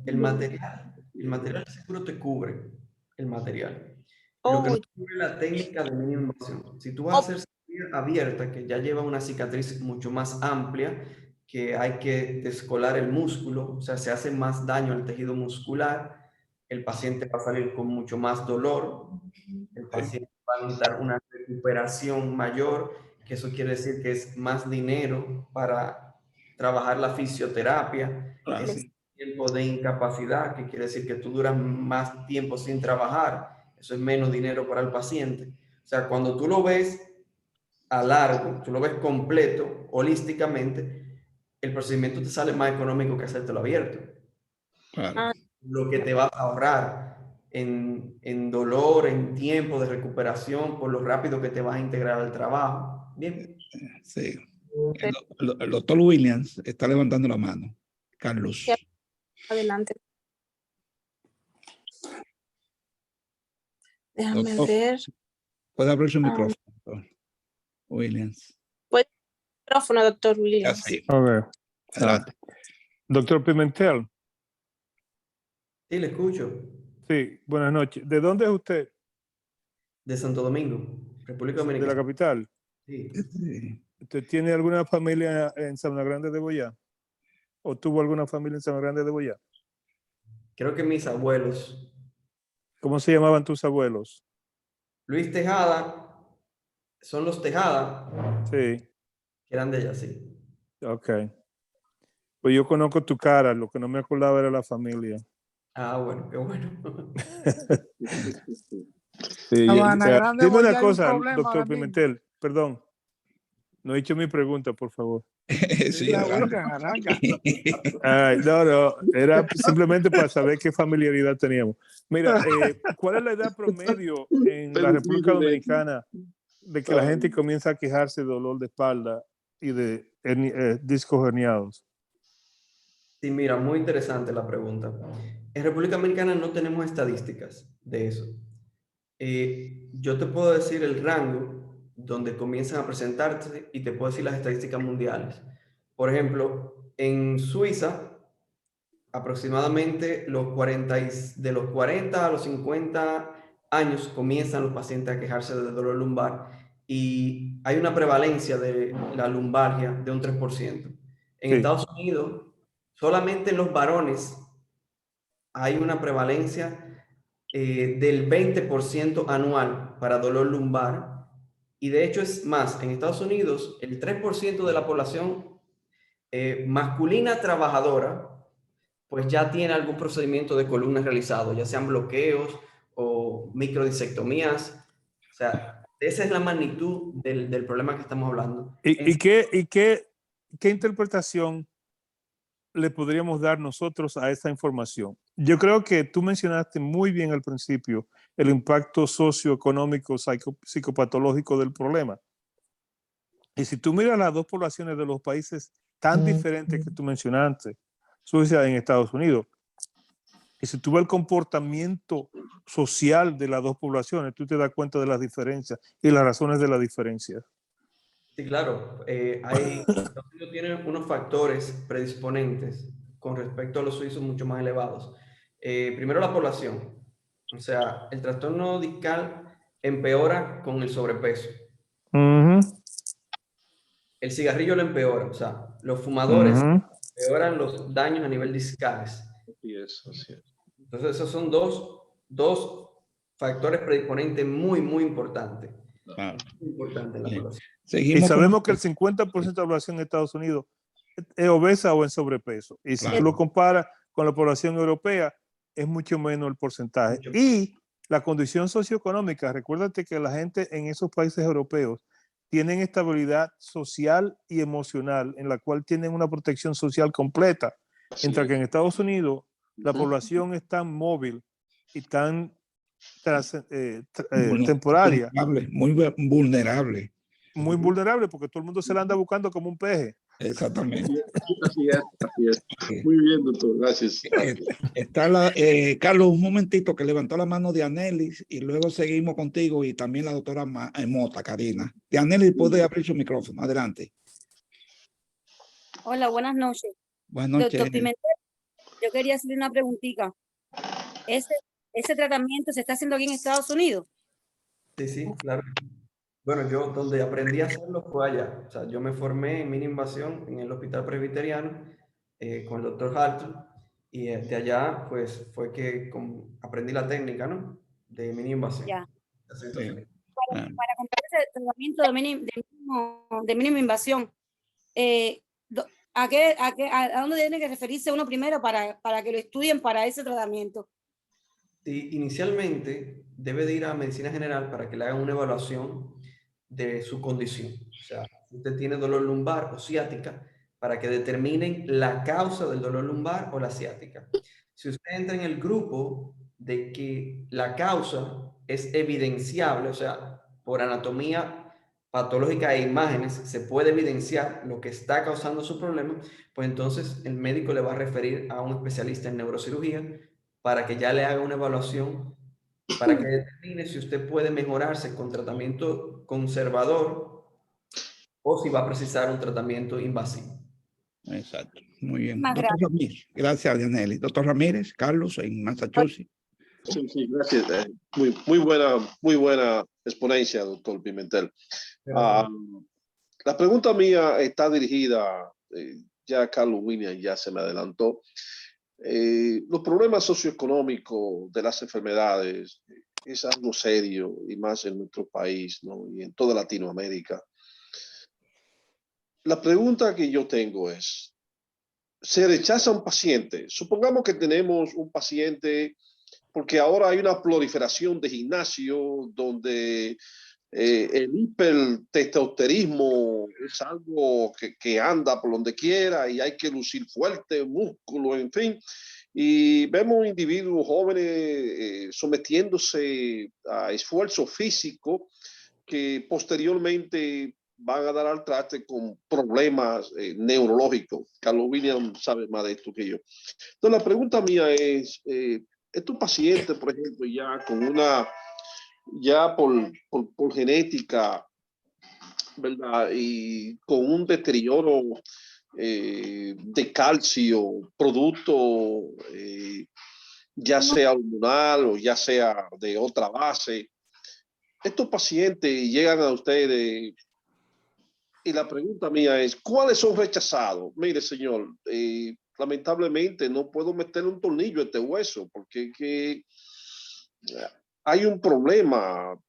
Speaker 3: el material seguro te cubre el material. Lo que no
Speaker 2: Oh,
Speaker 3: cubre la técnica de mínima invasión. Si tú vas a
Speaker 2: oh,
Speaker 3: hacer cirugía abierta, que ya lleva una cicatriz mucho más amplia, que hay que descolar el músculo, o sea, se hace más daño al tejido muscular, el paciente va a salir con mucho más dolor, el paciente va a necesitar una recuperación mayor, que eso quiere decir que es más dinero para trabajar la fisioterapia,
Speaker 1: claro.
Speaker 3: es tiempo de incapacidad, que quiere decir que tú duras más tiempo sin trabajar, eso es menos dinero para el paciente. O sea, cuando tú lo ves a largo, tú lo ves completo, holísticamente, el procedimiento te sale más económico que hacértelo abierto.
Speaker 1: Claro.
Speaker 2: ah,
Speaker 3: Lo que te va a ahorrar en dolor, en tiempo de recuperación, por lo rápido que te vas a integrar al trabajo. Bien.
Speaker 1: Sí. El doctor Williams está levantando la mano. Carlos.
Speaker 2: adelante. Déjame
Speaker 1: Doctor,
Speaker 2: ver.
Speaker 1: puede abrir su
Speaker 2: Ah,
Speaker 1: micrófono, doctor Williams.
Speaker 2: ¿puede el micrófono, doctor
Speaker 1: Ya
Speaker 2: Williams?
Speaker 1: sí.
Speaker 5: Ok.
Speaker 1: Adelante.
Speaker 5: Doctor Pimentel,
Speaker 3: Sí, le escucho.
Speaker 5: sí, buenas noches. ¿De dónde es usted?
Speaker 3: De Santo Domingo, República
Speaker 5: De la
Speaker 3: Dominicana.
Speaker 5: capital.
Speaker 3: Sí.
Speaker 1: Sí.
Speaker 5: ¿Usted tiene alguna familia en Sabana Grande de Boyá? ¿O tuvo alguna familia en Sabana Grande de Boyá?
Speaker 3: Creo que mis abuelos,
Speaker 5: ¿Cómo se llamaban tus abuelos?
Speaker 3: Luis Tejada, son los Tejada,
Speaker 5: Sí,
Speaker 3: que eran de allá, sí.
Speaker 5: ok. Pues yo conozco tu cara, lo que no me acordaba era la familia.
Speaker 3: Ah, bueno, qué bueno.
Speaker 5: Sí,
Speaker 4: Sabana Grande,
Speaker 5: dime una
Speaker 4: Boyá, hay un
Speaker 5: cosa,
Speaker 4: problema ahora
Speaker 5: doctor
Speaker 4: mismo.
Speaker 5: Pimentel, perdón. No he hecho mi pregunta, por favor.
Speaker 1: Sí,
Speaker 4: La
Speaker 1: arranca.
Speaker 4: buscan, arranca.
Speaker 5: Ay, no, era simplemente para saber qué familiaridad teníamos. Mira, ¿cuál es la edad promedio en la República Dominicana de que la gente comienza a quejarse de dolor de espalda y de discos herniados?
Speaker 3: Sí, mira, muy interesante la pregunta. En República Dominicana no tenemos estadísticas de eso. Yo te puedo decir el rango donde comienzan a presentarse y te puedo decir las estadísticas mundiales. Por ejemplo, en Suiza, aproximadamente de los 40 a los 50 años comienzan los pacientes a quejarse de dolor lumbar y hay una prevalencia de la lumbalgia de un 3%. En
Speaker 5: Sí.
Speaker 3: Estados Unidos, solamente en los varones hay una prevalencia del 20% anual para dolor lumbar. Y de hecho es más, en Estados Unidos el 3% de la población masculina trabajadora pues ya tiene algún procedimiento de columna realizado, ya sean bloqueos o microdisectomías. O sea, esa es la magnitud del problema que estamos hablando.
Speaker 5: ¿Y qué interpretación le podríamos dar nosotros a esta información? Yo creo que tú mencionaste muy bien al principio el impacto socioeconómico, psicopatológico del problema. Y si tú miras las dos poblaciones de los países tan diferentes que tú mencionaste, Suiza en Estados Unidos, y si tú ves el comportamiento social de las dos poblaciones, tú te das cuenta de las diferencias y las razones de las diferencias.
Speaker 3: Sí, claro. Estados Unidos tiene unos factores predisponentes con respecto a los suizos mucho más elevados. Primero, la población. O sea, el trastorno discal empeora con el sobrepeso. El cigarrillo lo empeora. O sea, los fumadores empeoran los daños a nivel discales.
Speaker 6: Así es, así es.
Speaker 3: Entonces, esos son dos factores predisponentes muy, muy importantes.
Speaker 1: Claro.
Speaker 3: Muy importantes en la población.
Speaker 5: Y
Speaker 1: Seguimos
Speaker 5: sabemos
Speaker 1: con...
Speaker 5: que el 50% de la población en Estados Unidos es obesa o en sobrepeso. Y si
Speaker 1: Claro.
Speaker 5: tú lo comparas con la población europea, es mucho menos el porcentaje.
Speaker 3: Mucho.
Speaker 5: Y la condición socioeconómica, recuérdate que la gente en esos países europeos tienen estabilidad social y emocional, en la cual tienen una protección social completa.
Speaker 6: Así
Speaker 5: Mientras
Speaker 6: es.
Speaker 5: que en Estados Unidos la
Speaker 6: Ujú.
Speaker 5: población es tan móvil y tan
Speaker 1: Vulnerable,
Speaker 5: temporaria,
Speaker 1: muy vulnerable.
Speaker 5: muy vulnerable, porque todo el mundo se la anda buscando como un peje.
Speaker 1: Exactamente.
Speaker 6: Así es, así es.
Speaker 1: Sí.
Speaker 6: Muy bien, doctor. Gracias.
Speaker 1: Está Carlos, un momentito, que levantó la mano de Anelis y luego seguimos contigo y también la doctora Mota, Karina. De Anelis puede abrir su micrófono. Adelante.
Speaker 7: Hola, buenas noches.
Speaker 1: Buenas noches.
Speaker 7: Doctor Pimentel, yo quería hacerle una preguntita. ¿Ese tratamiento se está haciendo aquí en Estados Unidos?
Speaker 3: Sí, sí, claro. Bueno, yo donde aprendí a hacerlo fue allá. O sea, yo me formé en mini invasión en el Hospital Presbiteriano con el doctor Halton y de allá pues fue que aprendí la técnica, ¿no? De mini invasión.
Speaker 7: Ya.
Speaker 1: Sí.
Speaker 7: Para comprar ese tratamiento de mínima invasión, ¿a dónde tiene que referirse uno primero para que lo estudien para ese tratamiento?
Speaker 3: Sí, inicialmente debe de ir a Medicina General para que le hagan una evaluación de su condición. O sea, si usted tiene dolor lumbar o ciática, para que determinen la causa del dolor lumbar o la ciática. Si usted entra en el grupo de que la causa es evidenciable, o sea, por anatomía patológica e imágenes se puede evidenciar lo que está causando su problema, pues entonces el médico le va a referir a un especialista en neurocirugía para que ya le haga una evaluación, para que determine si usted puede mejorarse con tratamiento conservador o si va a precisar un tratamiento invasivo.
Speaker 1: Exacto. Muy bien.
Speaker 7: Más
Speaker 1: Doctor Ramírez. Gracias, Dianelli. Doctor Ramírez, Carlos, en Massachusetts.
Speaker 6: Sí, sí, gracias. Muy buena exponencia, doctor Pimentel. La pregunta mía está dirigida, ya Carlos William ya se me adelantó. Los problemas socioeconómicos de las enfermedades es algo serio y más en nuestro país, ¿no? Y en toda Latinoamérica. La pregunta que yo tengo es, ¿se rechaza un paciente? Supongamos que tenemos un paciente, porque ahora hay una proliferación de gimnasio donde El hipertestosterismo es algo que anda por donde quiera y hay que lucir fuerte, músculo, en fin. Y vemos individuos jóvenes sometiéndose a esfuerzo físico que posteriormente van a dar al traste con problemas neurológicos. Carlos William sabe más de esto que yo. Entonces, la pregunta mía es, estos pacientes, por ejemplo, ya por genética, ¿verdad? Y con un deterioro de calcio, producto ya sea hormonal o ya sea de otra base, estos pacientes llegan a ustedes y la pregunta mía es, ¿cuáles son rechazados? Mire, señor, lamentablemente no puedo meterle un tornillo a este hueso porque hay un problema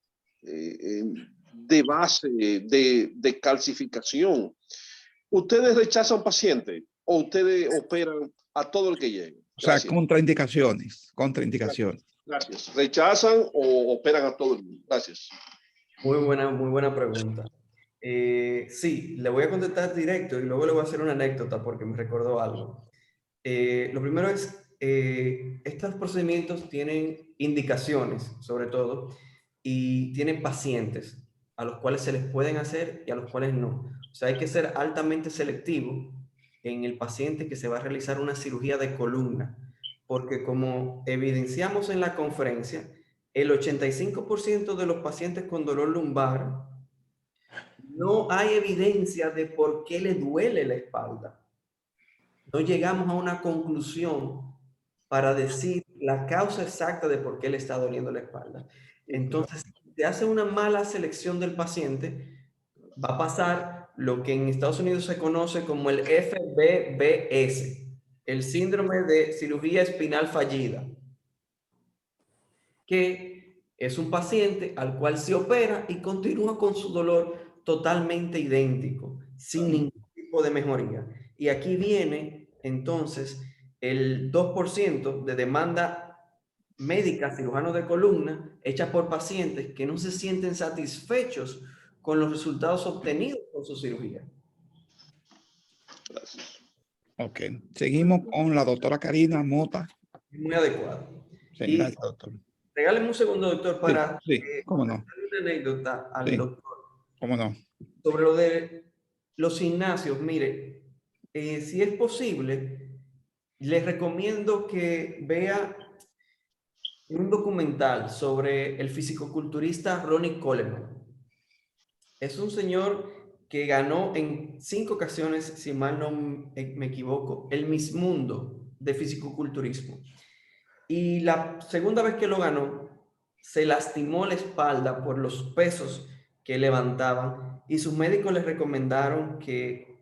Speaker 6: de base, de calcificación. ¿Ustedes rechazan pacientes o ustedes operan a todo el que llegue?
Speaker 1: Gracias. O sea, contraindicaciones.
Speaker 6: Gracias. ¿Rechazan o operan a todo el mundo? Gracias.
Speaker 3: Muy buena pregunta. Sí, le voy a contestar directo y luego le voy a hacer una anécdota porque me recordó algo. Lo primero es, estos procedimientos tienen indicaciones, sobre todo, y tienen pacientes a los cuales se les pueden hacer y a los cuales no. O sea, hay que ser altamente selectivo en el paciente que se va a realizar una cirugía de columna, porque como evidenciamos en la conferencia, el 85% de los pacientes con dolor lumbar no hay evidencia de por qué le duele la espalda. No llegamos a una conclusión para decir la causa exacta de por qué le está doliendo la espalda. Entonces, si se hace una mala selección del paciente, va a pasar lo que en Estados Unidos se conoce como el FBBS, el síndrome de cirugía espinal fallida, que es un paciente al cual se opera y continúa con su dolor totalmente idéntico, sin ningún tipo de mejoría. Y aquí viene entonces el 2% de demanda médica, cirujano de columna, hecha por pacientes que no se sienten satisfechos con los resultados obtenidos con su cirugía.
Speaker 6: Gracias.
Speaker 1: Ok, seguimos con la doctora Karina Mota.
Speaker 3: Muy adecuado.
Speaker 1: Sí,
Speaker 3: y
Speaker 1: gracias, doctor.
Speaker 3: Regáleme un segundo, doctor, para
Speaker 1: cómo no.
Speaker 3: contarle una anécdota al doctor.
Speaker 1: Cómo no.
Speaker 3: Sobre lo de los gimnasios. Mire, si es posible, les recomiendo que vea un documental sobre el fisicoculturista Ronnie Coleman. Es un señor que ganó en 5 ocasiones, si mal no me equivoco, el Miss Mundo de fisicoculturismo. Y la segunda vez que lo ganó, se lastimó la espalda por los pesos que levantaban y sus médicos les recomendaron que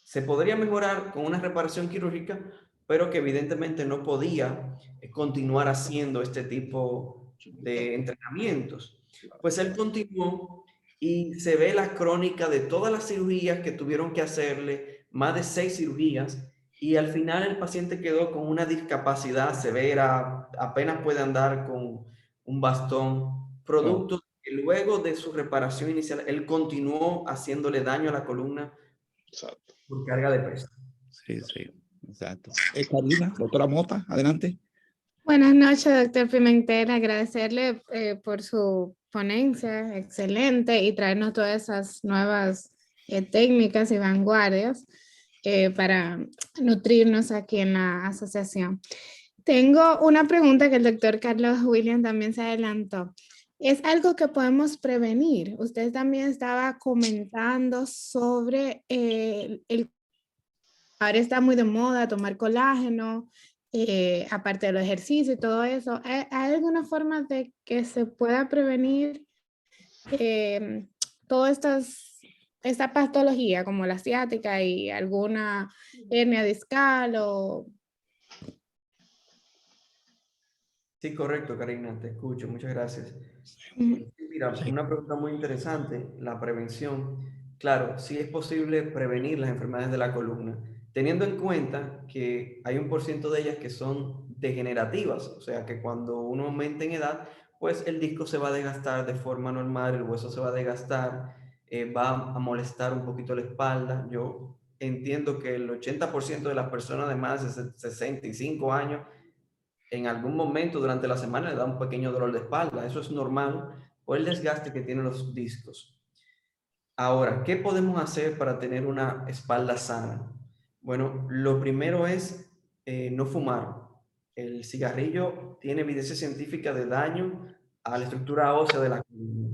Speaker 3: se podría mejorar con una reparación quirúrgica, pero que evidentemente no podía continuar haciendo este tipo de entrenamientos. Pues él continuó y se ve la crónica de todas las cirugías que tuvieron que hacerle, más de 6 cirugías, y al final el paciente quedó con una discapacidad severa, apenas puede andar con un bastón, producto que luego de su reparación inicial, él continuó haciéndole daño a la columna.
Speaker 6: Exacto.
Speaker 3: Por carga de peso.
Speaker 1: Sí, exacto. Karina, doctora Mota, adelante.
Speaker 2: Buenas noches, doctor Pimentel. Agradecerle por su ponencia excelente y traernos todas esas nuevas técnicas y vanguardias para nutrirnos aquí en la asociación. Tengo una pregunta que el doctor Carlos William también se adelantó. ¿Es algo que podemos prevenir? Usted también estaba comentando sobre ahora está muy de moda tomar colágeno, aparte de los ejercicios y todo eso. ¿Hay alguna forma de que se pueda prevenir todas esta patología como la ciática y alguna hernia discal o...
Speaker 3: Sí, correcto, Karina, te escucho, muchas gracias. Mira, una pregunta muy interesante, la prevención. Claro, sí es posible prevenir las enfermedades de la columna, teniendo en cuenta que hay un % de ellas que son degenerativas, o sea que cuando uno aumenta en edad pues el disco se va a desgastar de forma normal, el hueso se va a desgastar, va a molestar un poquito la espalda. Yo entiendo que el 80% de las personas de más de 65 años en algún momento durante la semana le da un pequeño dolor de espalda. Eso es normal por el desgaste que tienen los discos. Ahora, ¿qué podemos hacer para tener una espalda sana? Bueno, lo primero es no fumar. El cigarrillo tiene evidencia científica de daño a la estructura ósea de la columna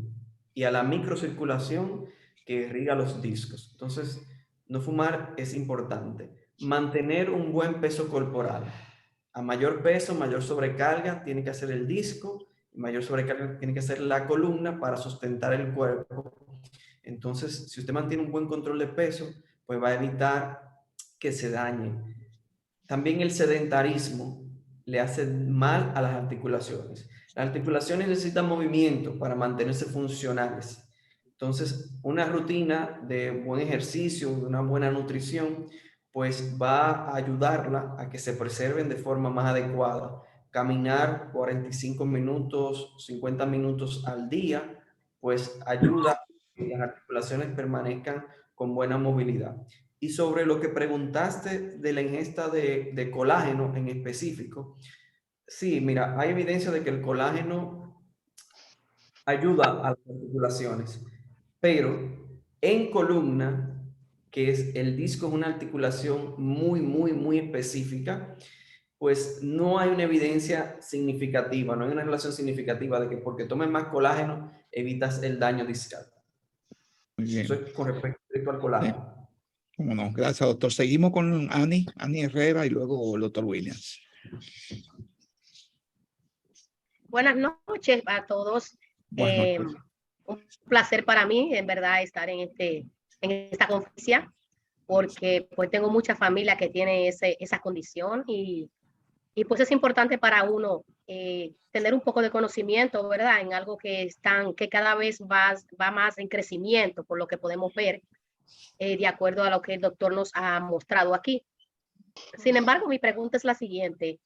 Speaker 3: y a la microcirculación que irriga los discos. Entonces, no fumar es importante. Mantener un buen peso corporal. A mayor peso, mayor sobrecarga tiene que hacer el disco, y mayor sobrecarga tiene que hacer la columna para sustentar el cuerpo. Entonces, si usted mantiene un buen control de peso, pues va a evitar que se dañe. También el sedentarismo le hace mal a las articulaciones. Las articulaciones necesitan movimiento para mantenerse funcionales. Entonces, una rutina de buen ejercicio, de una buena nutrición, pues va a ayudarla a que se preserven de forma más adecuada. Caminar 45 minutos, 50 minutos al día, pues ayuda a que las articulaciones permanezcan con buena movilidad. Y sobre lo que preguntaste de la ingesta de colágeno en específico, sí, mira, hay evidencia de que el colágeno ayuda a las articulaciones, pero en columna, que es el disco, es una articulación muy específica, pues no hay una evidencia significativa, no hay una relación significativa de que porque tomes más colágeno evitas el daño discal.
Speaker 1: Muy bien.
Speaker 3: Eso es con respecto al colágeno.
Speaker 1: Cómo no, gracias, doctor. Seguimos con Ani Herrera y luego el doctor Williams.
Speaker 8: Buenas noches a todos. Un placer para mí, en verdad, estar en esta conferencia, porque pues tengo mucha familia que tiene esa condición y pues es importante para uno tener un poco de conocimiento, ¿verdad? En algo que cada vez va más en crecimiento, por lo que podemos ver, de acuerdo a lo que el doctor nos ha mostrado aquí. Sin embargo, mi pregunta es la siguiente.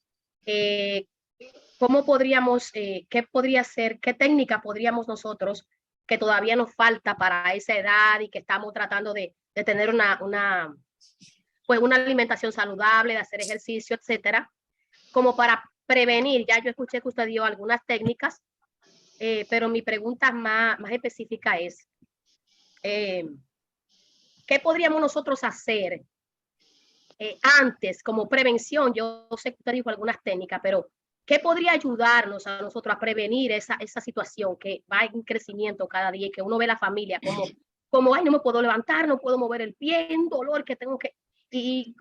Speaker 8: ¿Cómo podríamos, qué podría ser, qué técnica podríamos nosotros, que todavía nos falta para esa edad y que estamos tratando de tener una alimentación saludable, de hacer ejercicio, etcétera, como para prevenir? Ya yo escuché que usted dio algunas técnicas, pero mi pregunta más específica es, ¿qué podríamos nosotros hacer antes como prevención? Yo sé que usted dijo algunas técnicas, pero ¿qué podría ayudarnos a nosotros a prevenir esa situación que va en crecimiento cada día y que uno ve la familia como ay, no me puedo levantar, no puedo mover el pie, un dolor que tengo que... Y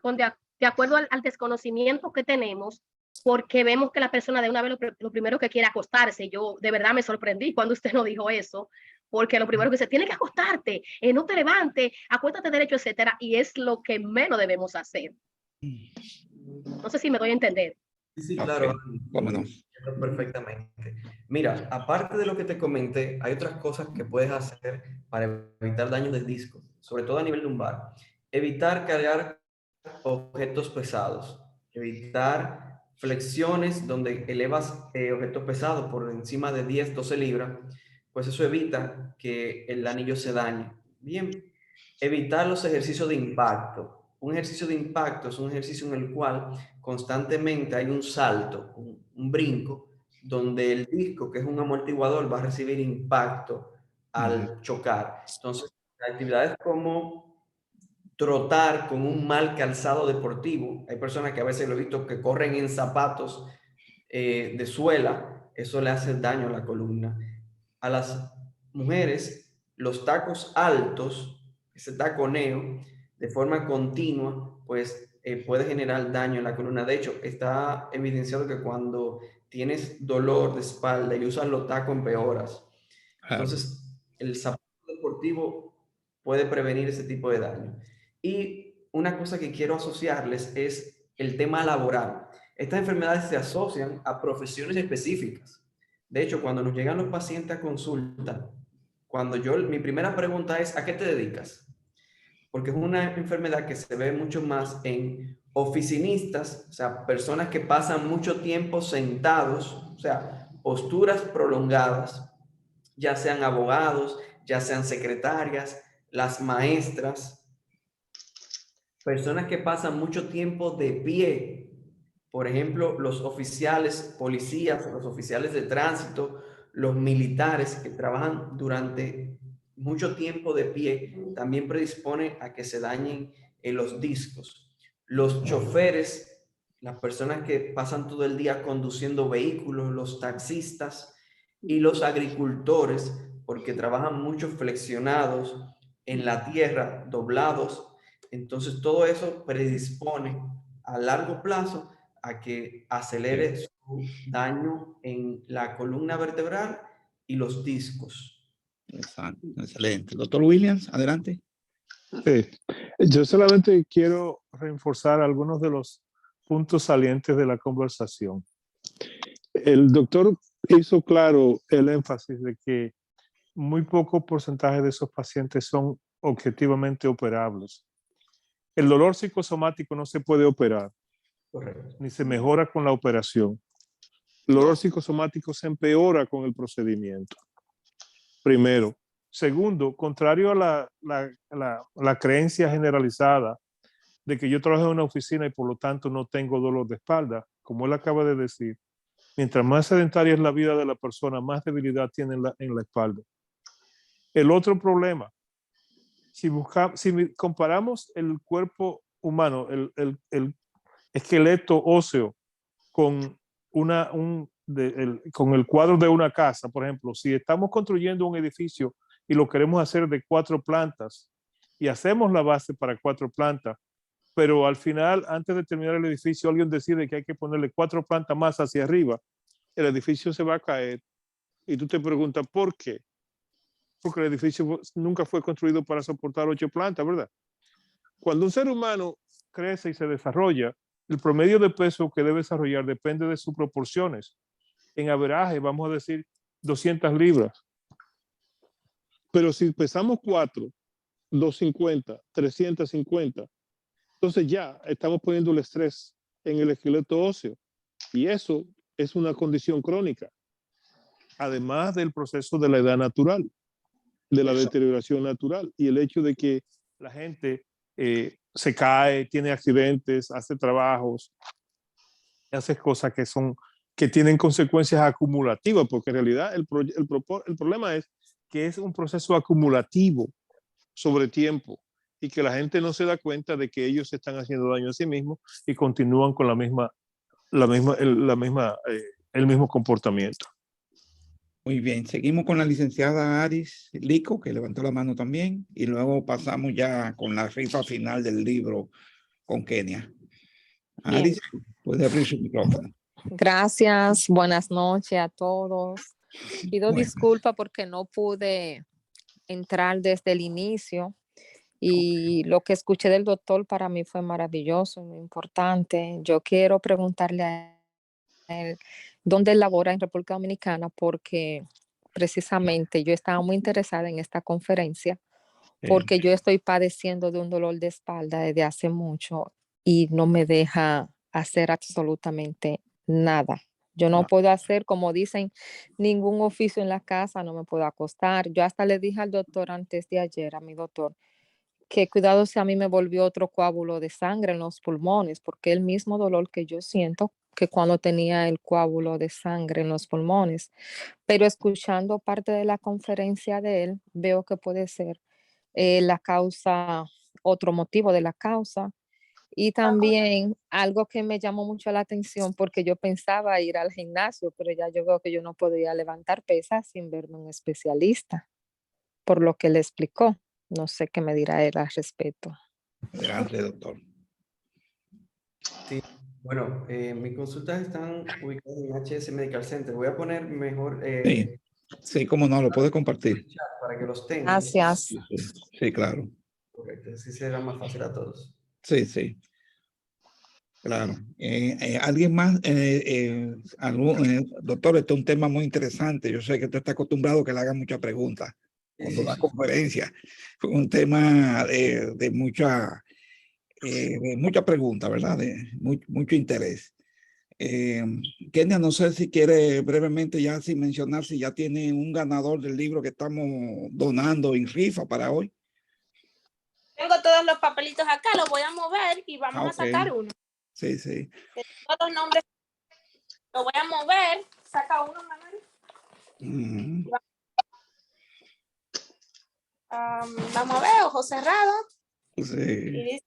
Speaker 8: de acuerdo al desconocimiento que tenemos, porque vemos que la persona de una vez lo primero que quiere acostarse. Yo de verdad me sorprendí cuando usted nos dijo eso, porque lo primero que dice, tiene que acostarte, no te levantes, acuéstate derecho, etcétera, y es lo que menos debemos hacer. No sé si me doy a entender.
Speaker 3: Sí, claro.
Speaker 1: Okay. ¿Cómo no?
Speaker 3: Perfectamente. Mira, aparte de lo que te comenté, hay otras cosas que puedes hacer para evitar daños del disco, sobre todo a nivel lumbar. Evitar cargar objetos pesados, evitar flexiones donde elevas objetos pesados por encima de 10, 12 libras, pues eso evita que el anillo se dañe. Bien, evitar los ejercicios de impacto. Un ejercicio de impacto es un ejercicio en el cual constantemente hay un salto, un brinco, donde el disco, que es un amortiguador, va a recibir impacto al chocar. Entonces, actividades como trotar con un mal calzado deportivo. Hay personas que a veces lo he visto que corren en zapatos de suela, eso le hace daño a la columna. A las mujeres, los tacos altos, ese taconeo de forma continua, pues puede generar daño en la columna. De hecho, está evidenciado que cuando tienes dolor de espalda y usas los tacos, empeoras. Entonces, el zapato deportivo puede prevenir ese tipo de daño. Y una cosa que quiero asociarles es el tema laboral. Estas enfermedades se asocian a profesiones específicas. De hecho, cuando nos llegan los pacientes a consulta, mi primera pregunta es, ¿a qué te dedicas? Porque es una enfermedad que se ve mucho más en oficinistas, o sea, personas que pasan mucho tiempo sentados, o sea, posturas prolongadas, ya sean abogados, ya sean secretarias, las maestras, personas que pasan mucho tiempo de pie, por ejemplo, los oficiales, policías, los oficiales de tránsito, los militares que trabajan durante mucho tiempo de pie, también predispone a que se dañen los discos. Los choferes, las personas que pasan todo el día conduciendo vehículos, los taxistas y los agricultores, porque trabajan mucho flexionados en la tierra, doblados. Entonces todo eso predispone a largo plazo a que acelere su daño en la columna vertebral y los discos.
Speaker 1: Exacto, excelente. Doctor Williams, adelante.
Speaker 5: Sí. Yo solamente quiero reforzar algunos de los puntos salientes de la conversación. El doctor hizo claro el énfasis de que muy poco porcentaje de esos pacientes son objetivamente operables. El dolor psicosomático no se puede operar.
Speaker 3: Correcto.
Speaker 5: Ni se mejora con la operación. El dolor psicosomático se empeora con el procedimiento. Primero. Segundo, contrario a la creencia generalizada de que yo trabajo en una oficina y por lo tanto no tengo dolor de espalda, como él acaba de decir, mientras más sedentaria es la vida de la persona, más debilidad tiene en la espalda. El otro problema, si comparamos el cuerpo humano, el esqueleto óseo con con el cuadro de una casa, por ejemplo, si estamos construyendo un edificio y lo queremos hacer de 4 plantas y hacemos la base para 4 plantas, pero al final, antes de terminar el edificio, alguien decide que hay que ponerle 4 plantas más hacia arriba, el edificio se va a caer y tú te preguntas, ¿por qué? Porque el edificio nunca fue construido para soportar 8 plantas, ¿verdad? Cuando un ser humano crece y se desarrolla, el promedio de peso que debe desarrollar depende de sus proporciones. En averaje, vamos a decir 200 libras. Pero si pesamos 4, 250, 350, entonces ya estamos poniendo el estrés en el esqueleto óseo. Y eso es una condición crónica. Además del proceso de la edad natural, de la deterioración natural y el hecho de que la gente se cae, tiene accidentes, hace trabajos, hace cosas que tienen consecuencias acumulativas, porque en realidad el problema es que es un proceso acumulativo sobre tiempo y que la gente no se da cuenta de que ellos se están haciendo daño a sí mismos y continúan con el mismo comportamiento.
Speaker 1: Muy bien, seguimos con la licenciada Aris Lico, que levantó la mano también, y luego pasamos ya con la rifa final del libro con Kenia. Aris, puede abrir su micrófono.
Speaker 9: Gracias, buenas noches a todos. Pido disculpas porque no pude entrar desde el inicio y lo que escuché del doctor para mí fue maravilloso, muy importante. Yo quiero preguntarle a él dónde él labora en República Dominicana porque precisamente yo estaba muy interesada en esta conferencia porque yo estoy padeciendo de un dolor de espalda desde hace mucho y no me deja hacer absolutamente nada. Yo no puedo hacer, como dicen, ningún oficio en la casa, no me puedo acostar. Yo hasta le dije al doctor antes de ayer, a mi doctor, que cuidado si a mí me volvió otro coágulo de sangre en los pulmones, porque el mismo dolor que yo siento que cuando tenía el coágulo de sangre en los pulmones. Pero escuchando parte de la conferencia de él, veo que puede ser la causa, otro motivo de la causa. Y también algo que me llamó mucho la atención porque yo pensaba ir al gimnasio, pero ya yo veo que yo no podía levantar pesas sin verme un especialista, por lo que le explicó. No sé qué me dirá él al respecto.
Speaker 1: Adelante, doctor.
Speaker 3: Sí, bueno, mis consultas están ubicadas en HS Medical Center. Voy a poner mejor...
Speaker 1: Sí, cómo no, lo puede compartir.
Speaker 3: Para que los tengan.
Speaker 9: Gracias.
Speaker 1: Sí, claro.
Speaker 3: Correcto, así será más fácil a todos.
Speaker 1: Sí, sí. Claro. ¿Alguien más? Doctor, este es un tema muy interesante. Yo sé que usted está acostumbrado a que le hagan muchas preguntas cuando da conferencia. Fue un tema de mucha pregunta, ¿verdad? De mucho interés. ¿Qué Kenia, no sé si quiere brevemente ya sin mencionar si ya tiene un ganador del libro que estamos donando en rifa para hoy.
Speaker 2: Tengo todos los papelitos acá, los voy a mover y vamos a
Speaker 1: Ok.
Speaker 2: sacar uno.
Speaker 1: Sí, sí.
Speaker 2: De todos los nombres, lo voy a mover. Saca uno, Manuel.
Speaker 1: Ujú.
Speaker 2: Vamos a ver, ojo cerrado. Y
Speaker 1: Sí.
Speaker 2: dice,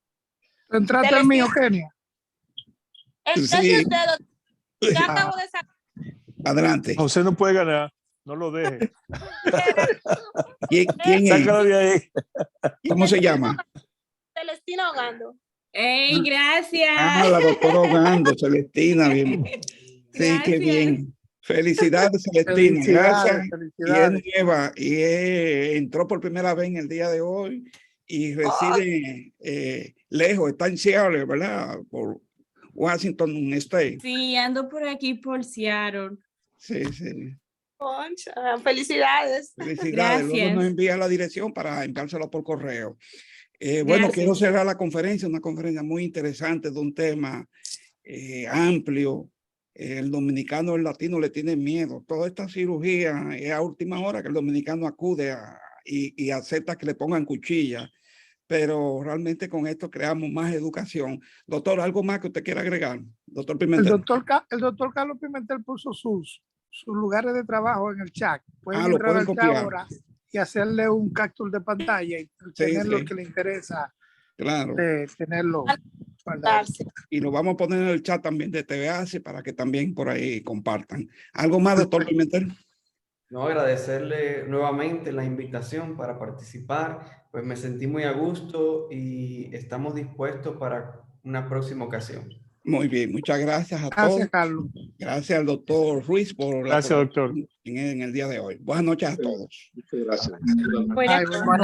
Speaker 4: Entraste el mío, Kenia.
Speaker 2: entonces
Speaker 1: Sí.
Speaker 2: usted, ya acabo de sacar.
Speaker 1: Adelante.
Speaker 5: José no puede ganar, no lo deje.
Speaker 1: ¿Quién es?
Speaker 5: Sácalo de ahí.
Speaker 1: ¿Cómo se llama?
Speaker 2: Celestina Ogando.
Speaker 10: ¡Ey, gracias!
Speaker 1: Ah, la doctora Ogando, Celestina, bien. Sí, qué
Speaker 10: Gracias.
Speaker 1: bien. Felicidades, Celestina. Gracias.
Speaker 4: Felicidades.
Speaker 1: Y es nueva y entró por primera vez en el día de hoy y reside lejos, está en Seattle, ¿verdad? Por Washington State.
Speaker 10: Sí, ando por aquí por Seattle.
Speaker 1: Sí, sí.
Speaker 2: Concha, felicidades.
Speaker 1: Felicidades. Luego nos
Speaker 10: Gracias.
Speaker 1: envía la dirección para enviárselo por correo. Bueno,
Speaker 10: Gracias.
Speaker 1: quiero cerrar la conferencia, una conferencia muy interesante de un tema amplio. El dominicano, el latino le tiene miedo. Toda esta cirugía es a última hora que el dominicano acude y acepta que le pongan cuchilla. Pero realmente con esto creamos más educación. Doctor, ¿algo más que usted quiera agregar? Doctor
Speaker 4: El
Speaker 1: Pimentel.
Speaker 4: doctor Carlos Pimentel puso sus lugares de trabajo en el chat. Pueden
Speaker 1: Lo
Speaker 4: entrar
Speaker 1: pueden
Speaker 4: al chat
Speaker 1: copiar.
Speaker 4: ahora y hacerle un capture de pantalla y tener lo que le interesa,
Speaker 1: Claro.
Speaker 4: tenerlo guardado.
Speaker 1: Y lo vamos a poner en el chat también de TVAC para que también por ahí compartan. ¿Algo más, doctor Pimentel?
Speaker 3: No, agradecerle nuevamente la invitación para participar, pues me sentí muy a gusto y estamos dispuestos para una próxima ocasión.
Speaker 1: Muy bien, muchas gracias a
Speaker 4: Gracias,
Speaker 1: todos.
Speaker 4: Carlos.
Speaker 1: Gracias al doctor Ruiz por la
Speaker 5: Gracias, doctor.
Speaker 1: colaboración en el día de hoy. Buenas noches a todos.
Speaker 6: Muchas gracias.
Speaker 10: Buenas
Speaker 4: Ay, buenas noches.